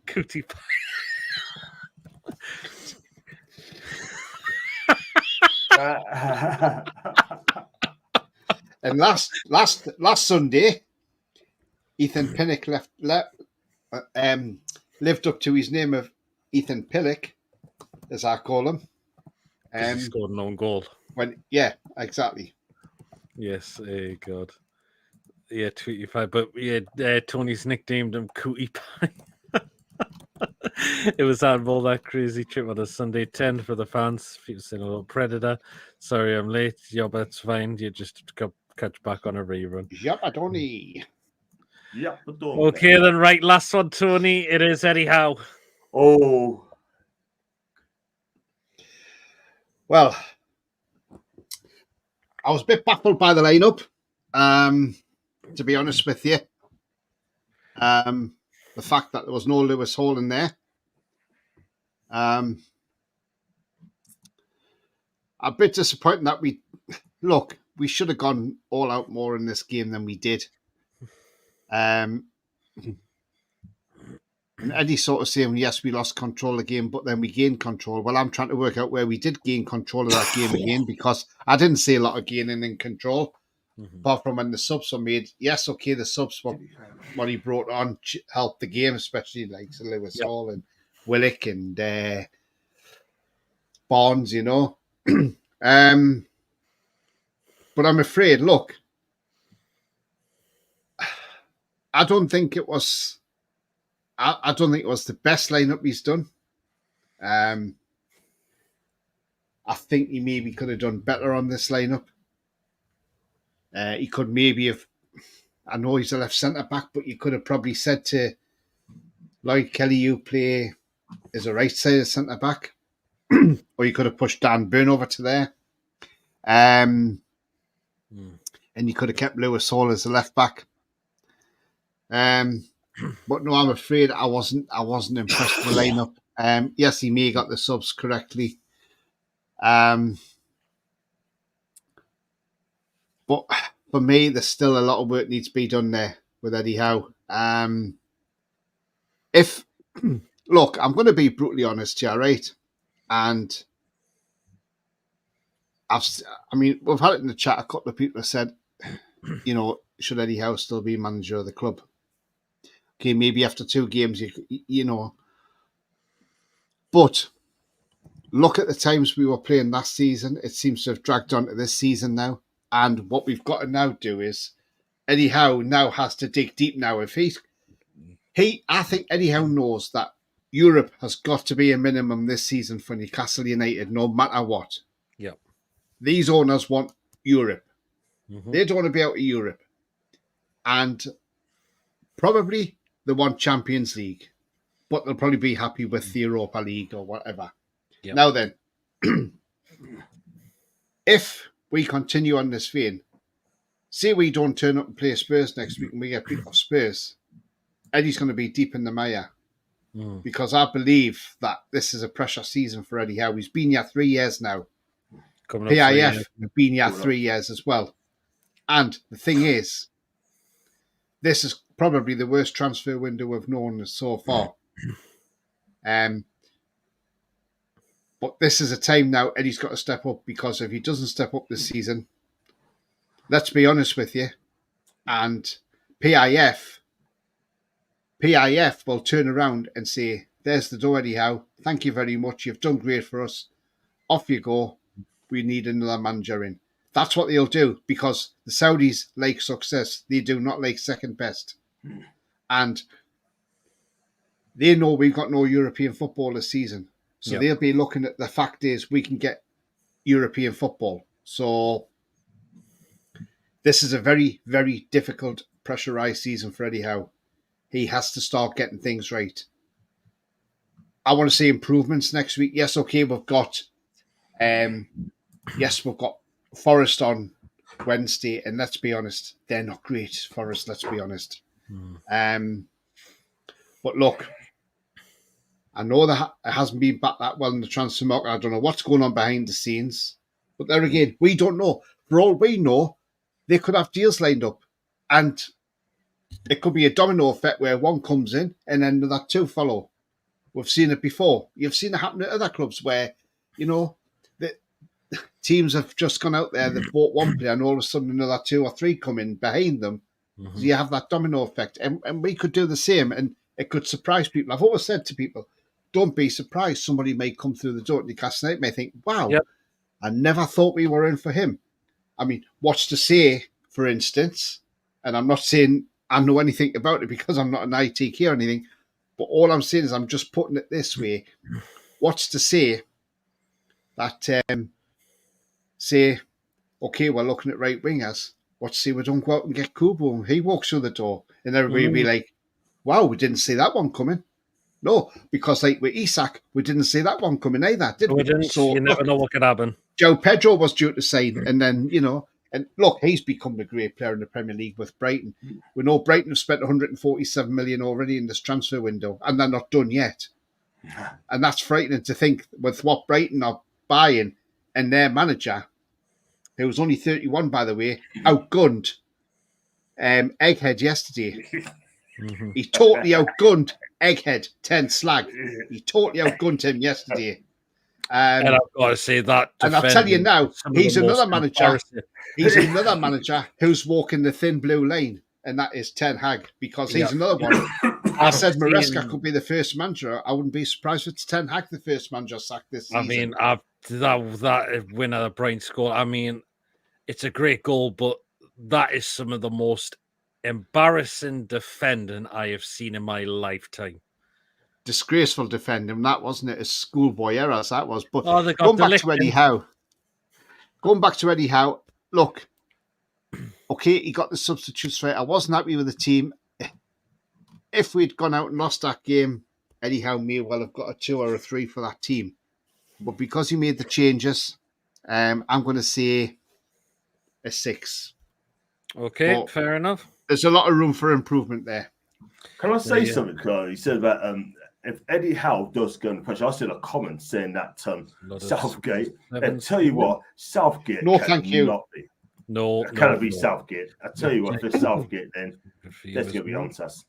Cootie Pie. And last Sunday, Ethan Pinnock lived up to his name of Ethan Pillock, as I call him. He scored an own goal. Yeah, exactly. Yes, God. Yeah, Tweety Pie. But yeah, Tony's nicknamed him Cootie Pie. It was handball, that crazy trip on a Sunday 10 for the fans. People saying a little predator. Sorry, I'm late. Yeah, but it's fine. You just catch back on a rerun. Yep, Adoni. Yep, Okay, then, right. Last one, Tony. It is Eddie Howe. Oh. Well, I was a bit baffled by the lineup, to be honest with you. The fact that there was no Lewis Hall in there. A bit disappointing that we should have gone all out more in this game than we did. And Eddie sort of saying, yes, we lost control of the game, but then we gained control. Well, I'm trying to work out where we did gain control of that game again, because I didn't see a lot of gaining in control, apart from when the subs were made. Yes, okay, the subs, what he brought on helped the game, especially like Lewis Hall and Willock and Barnes, you know. But I'm afraid, look, I don't think it was the best lineup he's done. I think he maybe could have done better on this lineup. He could maybe have, I know he's a left centre back, but you could have probably said to Lloyd Kelly, you play as a right sided centre back, or you could have pushed Dan Burn over to there. And you could have kept Lewis Hall as a left back. But no, I'm afraid I wasn't impressed with the lineup. Yes, he may have got the subs correctly. But for me, there's still a lot of work needs to be done there with Eddie Howe. Look, I'm going to be brutally honest here, right? And we've had it in the chat. A couple of people have said, you know, should Eddie Howe still be manager of the club? Okay, maybe after 2 games, you know. But look at the times we were playing last season. It seems to have dragged on to this season now. And what we've got to now do is Eddie Howe now has to dig deep now. I think Eddie Howe knows that Europe has got to be a minimum this season for Newcastle United, no matter what. Yep. These owners want Europe. Mm-hmm. They don't want to be out of Europe. And probably they want Champions League, but they'll probably be happy with the Europa League or whatever. Yep. Now then, if we continue on this vein, say we don't turn up and play Spurs next week and we get beat off Spurs, Eddie's going to be deep in the mire. Because I believe that this is a pressure season for Eddie Howe. He's been here 3 years now. PIF have been here 3 years as well. And the thing is, this is probably the worst transfer window we've known so far. But this is a time now Eddie's got to step up, because if he doesn't step up this season, let's be honest with you, and PIF will turn around and say, there's the door, Eddie Howe. Thank you very much. You've done great for us. Off you go. We need another manager in. That's what they'll do, because the Saudis like success. They do not like second best. And they know we've got no European football this season. So they'll be looking at the fact is we can get European football. So this is a very, very difficult, pressurised season for Eddie Howe. He has to start getting things right. I want to see improvements next week. Yes, okay, we've got Forest on Wednesday, and let's be honest, they're not great. Forest, let's be honest. But look, I know that it hasn't been back that well in the transfer market. I don't know what's going on behind the scenes. But there again, we don't know. For all we know, they could have deals lined up. And it could be a domino effect where one comes in and then another two follow. We've seen it before. You've seen it happen at other clubs where, the teams have just gone out there, they've bought one player, and all of a sudden another two or three come in behind them. So you have that domino effect. And we could do the same, and it could surprise people. I've always said to people, don't be surprised. Somebody may come through the door at Newcastle United, may think, wow, I never thought we were in for him. I mean, what's to say, for instance, and I'm not saying I know anything about it because I'm not an ITK or anything, but all I'm saying is I'm just putting it this way. What's to say that, say, okay, we're looking at right wingers. What's to say we don't go out and get Kubo? He walks through the door and everybody will be like, wow, we didn't see that one coming. No, because like with Isak, we didn't see that one coming either, did we? Didn't. So you never know what could happen. Joe Pedro was due to sign, and then, and look, he's become a great player in the Premier League with Brighton. We know Brighton have spent 147 million already in this transfer window, and they're not done yet. And that's frightening to think with what Brighton are buying and their manager, who was only 31, by the way, outgunned Egghead yesterday. He totally outgunned Egghead, 10 slag. He totally outgunned him yesterday. And I've got to say that. And I'll tell you now, he's another manager. He's another manager who's walking the thin blue lane, and that is Ten Hag, because he's another one. I said Maresca could be the first manager. I wouldn't be surprised if it's Ten Hag the first manager sacked this season. I mean, that winner that Brian scored, I mean, it's a great goal, but that is some of the most embarrassing defending I have seen in my lifetime. Disgraceful defending, that wasn't it? A schoolboy errors, that was. But going back to Eddie Howe, look, okay, he got the substitutes right. I wasn't happy with the team. If we'd gone out and lost that game, Eddie Howe may well have got a 2 or a 3 for that team. But because he made the changes, I'm going to say a 6. Okay, but fair enough. There's a lot of room for improvement there. Can I say something, Carl? You said that if Eddie Howe does go under pressure, I saw a comment saying that Southgate. I tell you what, Southgate. No, thank you. Not be. No, it cannot be Southgate. I tell you what, if it's Southgate, then let's get beyond us.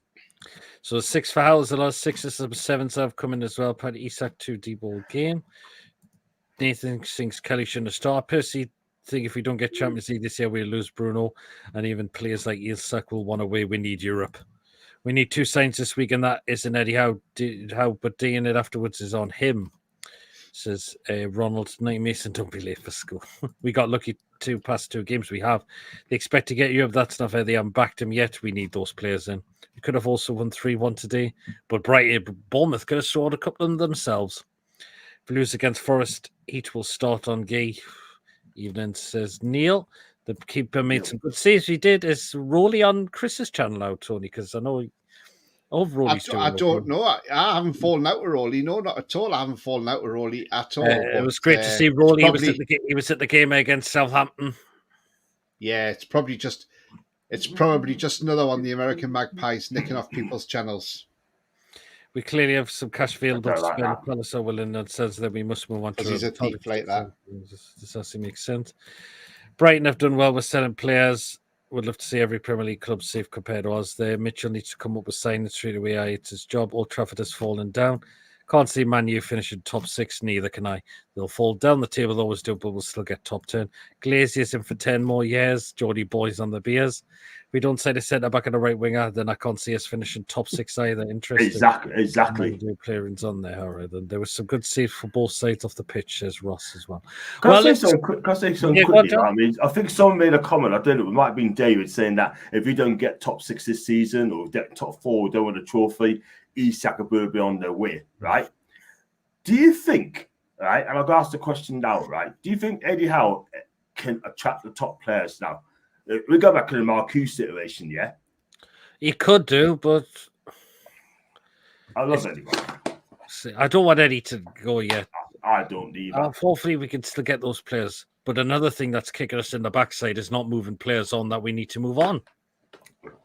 So 6 for Howell's, the last 6s and 7s have come in as well. Paddy Isak 2 deep ball game. Nathan thinks Kelly shouldn't have started. Percy think if we don't get Champions League this year, we'll lose Bruno, and even players like Isak will want away. We need Europe. We need 2 signs this week, and that isn't Eddie Howe. But doing it afterwards is on him. Says Ronald Knight Mason, don't be late for school. We got lucky to pass 2 games we have. They expect to get Europe. That's not fair. They haven't backed him yet. We need those players in. We could have also won 3-1 today, but Bournemouth could have scored a couple of them themselves. If we lose against Forest, each will start on Gay. Evening, says Neil. The keeper made some good saves. He did. Is Rowley on Chris's channel now, Tony? Because I know Rowley's I don't know. I haven't fallen out with Rowley. No, not at all. I haven't fallen out with Rowley at all. It was great to see Rowley. He was at the game against Southampton. Yeah, it's probably just another one. The American Magpies nicking off people's channels. We clearly have some cash available to spend. Palace are willing and says that we must move on to he's a thief like that. This actually makes sense. Brighton have done well with selling players. Would love to see every Premier League club safe compared to us there. Mitchell needs to come up with signings straight away. It's his job. Old Trafford has fallen down. Can't see Man U finishing top 6, neither can I. They'll fall down the table, always do, but we'll still get top 10. Glazier's in for 10 more years. Geordie Boys on the beers. If we don't sign a centre-back and a right winger, then I can't see us finishing top 6 either. Interesting. Exactly. Clearance on there, all right. Then there was some good saves for both sides off the pitch, says Ross as well. Can I say something quickly? I mean, I think someone made a comment, I don't know, it might have been David, saying that if we don't get top 6 this season or get top 4, we don't win a trophy, Isak will be on their way, right? Do you think, right, and I've got to ask the question now, right? Do you think Eddie Howe can attract the top players now? We go back to the Marcus situation, yeah? He could do, but I love Eddie Howe. See, I don't want Eddie to go yet. I don't either. Hopefully, we can still get those players. But another thing that's kicking us in the backside is not moving players on that we need to move on.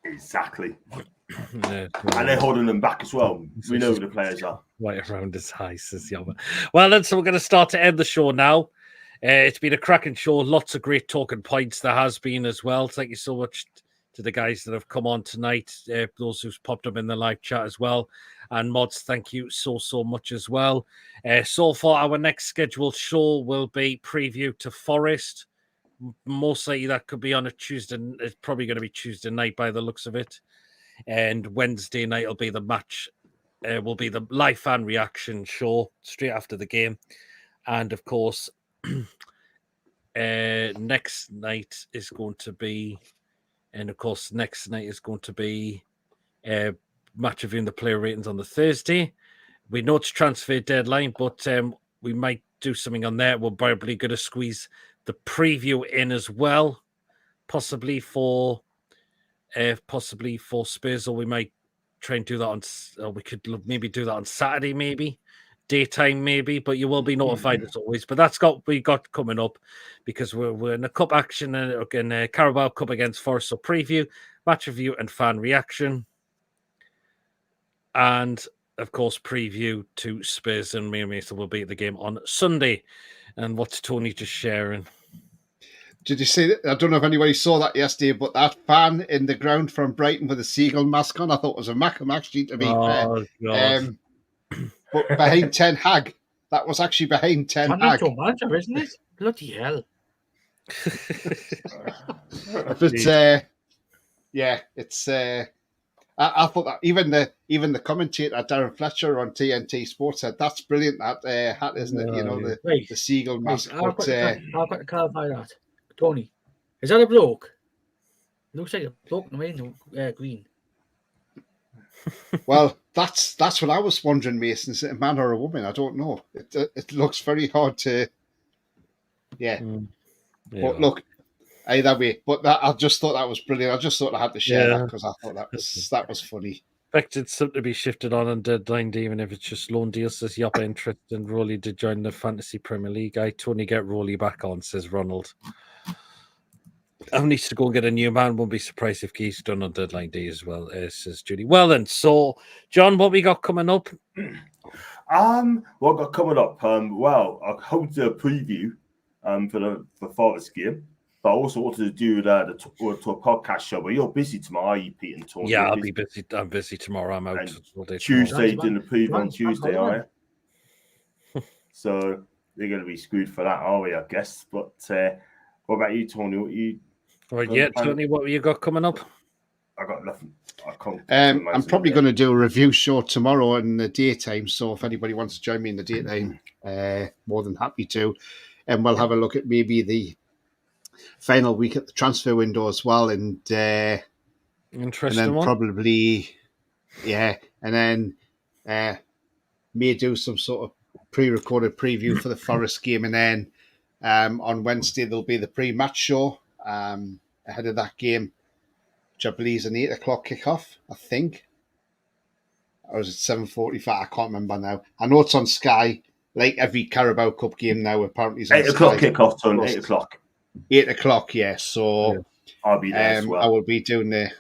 Exactly. Yeah, And they're holding them back as well. We know who the players are. right around his eyes, says Yama. Well, then, so we're going to start to end the show now. It's been a cracking show. Lots of great talking points. There has been as well. Thank you so much to the guys that have come on tonight. Those who's popped up in the live chat as well. And mods, thank you so much as well. So far, our next scheduled show will be preview to Forest. Most likely that could be on a Tuesday. It's probably going to be Tuesday night by the looks of it. And Wednesday night will be the match. Will be the live fan reaction show straight after the game. And of course, next night is going to be, match reviewing the player ratings on the Thursday. We know it's transfer deadline, but we might do something on there. We're probably going to squeeze the preview in as well, possibly for Spurs, or we might try and do that on. Or we could maybe do that on Saturday, maybe daytime, maybe. But you will be notified as always. But that's we got coming up because we're in a cup action and in a Carabao Cup against Forest. So preview, match review, and fan reaction. And, of course, preview to Spurs and me and Mason will be at the game on Sunday. And what's Tony just sharing? Did you see that? I don't know if anybody saw that yesterday, but that fan in the ground from Brighton with a seagull mask on, I thought was a Macam, actually, to be fair. God. But behind Ten Hag. That was actually behind Ten Hag. That's manager, isn't it? Bloody hell. But, it's... I thought that even the commentator Darren Fletcher on TNT Sports said that's brilliant, that hat, isn't it? You know, the seagull mask. I've got to clarify that. Tony, is that a bloke? It looks like a bloke in the green. Well, that's what I was wondering, Mason. Is it a man or a woman? I don't know. It looks very hard to. Yeah. But look. Either way, but I just thought that was brilliant. I just thought I had to share that because I thought that was funny. Expected something to be shifted on deadline, even if it's just loan deal, says Yoppa interest and Rowley to join the Fantasy Premier League. Tony, get Rowley back on, says Ronald. I needs to go and get a new man. Won't be surprised if he's done on deadline day as well, says Judy. Well then, so John, what we got coming up? What got coming up? Well, I hope to preview for the Forest game. But I also wanted to do to a podcast show. But you're busy tomorrow, are you, Pete and Tony? Yeah, I'll be busy. I'm busy tomorrow. I'm out all day. Tuesday, doing the preview on Tuesday, are you? So we're going to be screwed for that, are we? I guess. But what about you, Tony? Tony, what you got coming up? I got nothing. I can't. I'm probably going to do a review show tomorrow in the daytime. So if anybody wants to join me in the daytime, more than happy to. And we'll have a look at maybe the final week at the transfer window as well, and interesting and then one. Probably, and then may do some sort of pre-recorded preview for the Forest game, and then on Wednesday there'll be the pre-match show ahead of that game, which I believe is an 8 o'clock kickoff, I think, or is it 7:45? I can't remember now. I know it's on Sky, like every Carabao Cup game now. Apparently, it's on 8 o'clock Sky. kickoff, Tony. 8 o'clock. 8 o'clock, yeah. So I'll be there as well. I will be doing the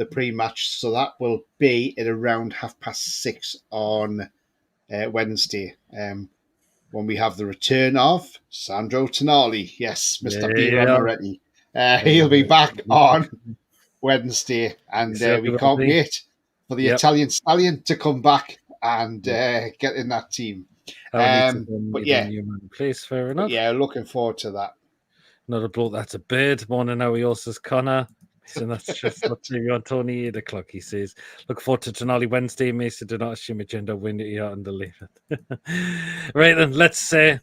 pre-match. So that will be at around 6:30 on Wednesday. When we have the return of Sandro Tonali. Yes, Mr. Peter already. He'll be back on Wednesday, and we can't wait for the Italian stallion to come back and get in that team. But yeah, place, fair enough. Yeah, looking forward to that. Another bloke that's a bird. Morning, how he also says Connor. So that's just not TV on Tony 8 o'clock. He says, look forward to Tonali Wednesday. Mason, do not assume agenda win it here and leave it. Right then, let's say,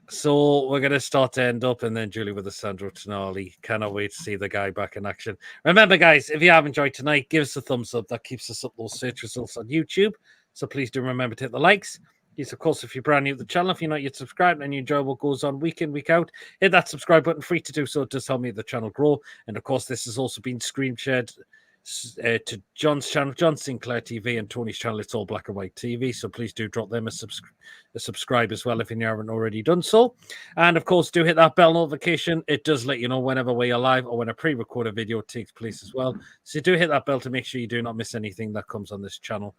so we're going to start to end up, and then Julie with the Sandro Tonali. Cannot wait to see the guy back in action. Remember, guys, if you have enjoyed tonight, give us a thumbs up. That keeps us up those search results on YouTube. So please do remember to hit the likes. Yes, of course, if you're brand new to the channel, if you're not yet subscribed and you enjoy what goes on week in, week out, hit that subscribe button, free to do so. It does help me the channel grow. And of course, this has also been screen shared to John's channel, John Sinclair TV, and Tony's channel, It's All Black and White TV. So please do drop them a subscribe as well if you haven't already done so. And of course, do hit that bell notification. It does let you know whenever we're live or when a pre-recorded video takes place as well. So do hit that bell to make sure you do not miss anything that comes on this channel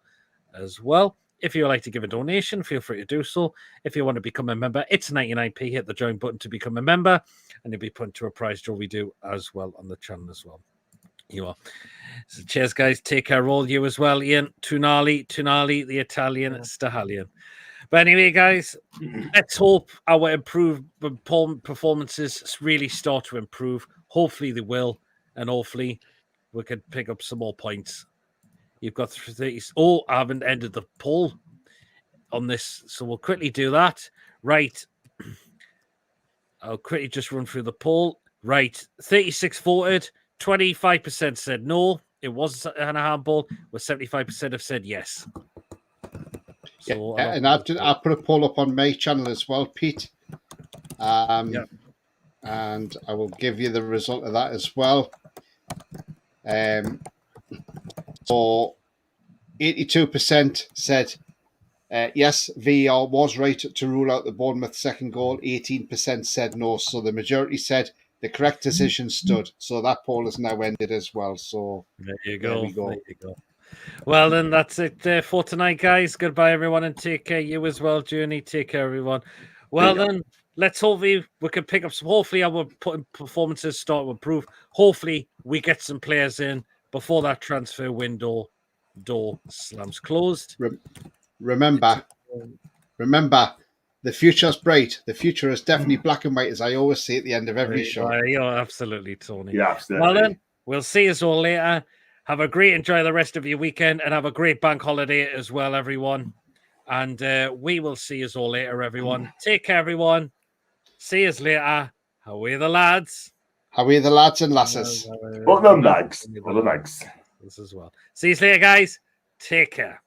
as well. If you would like to give a donation, feel free to do so. If you want to become a member, it's 99p. Hit the join button to become a member, and you'll be put into a prize draw we do as well on the channel as well. You are. So cheers, guys. Take care, all you as well. Ian, Tunali, the Italian Stallion. But anyway, guys, let's hope our improved performances really start to improve. Hopefully they will, and hopefully we can pick up some more points. You've got 30. Oh, I haven't ended the poll on this, so we'll quickly do that. Right. I'll quickly just run through the poll. Right. 36 voted. 25% said no, it wasn't a handball, where 75% have said yes. So yeah, and I put a poll up on my channel as well, Pete. And I will give you the result of that as well. So 82% said yes, VAR was right to rule out the Bournemouth second goal. 18% said no. So the majority said the correct decision stood. So that poll is now ended as well. So there you go. There we go. There you go. Well, then that's it for tonight, guys. Goodbye, everyone, and take care. You as well, Journey. Take care, everyone. Well, then, let's hopefully we can pick up some. Hopefully, our performances start to improve. Hopefully, we get some players in before that transfer window door slams closed. Remember, the future's bright. The future is definitely black and white, as I always say at the end of every show. Yeah, absolutely, Tony. Yeah, absolutely. Well, then, we'll see us all later. Have a great, enjoy the rest of your weekend, and have a great bank holiday as well, everyone. And we will see us all later, everyone. Take care, everyone. See us later. How are the lads? How are the lads and lasses? Well, them lads. Well, the lads. This as well. See you later, guys. Take care.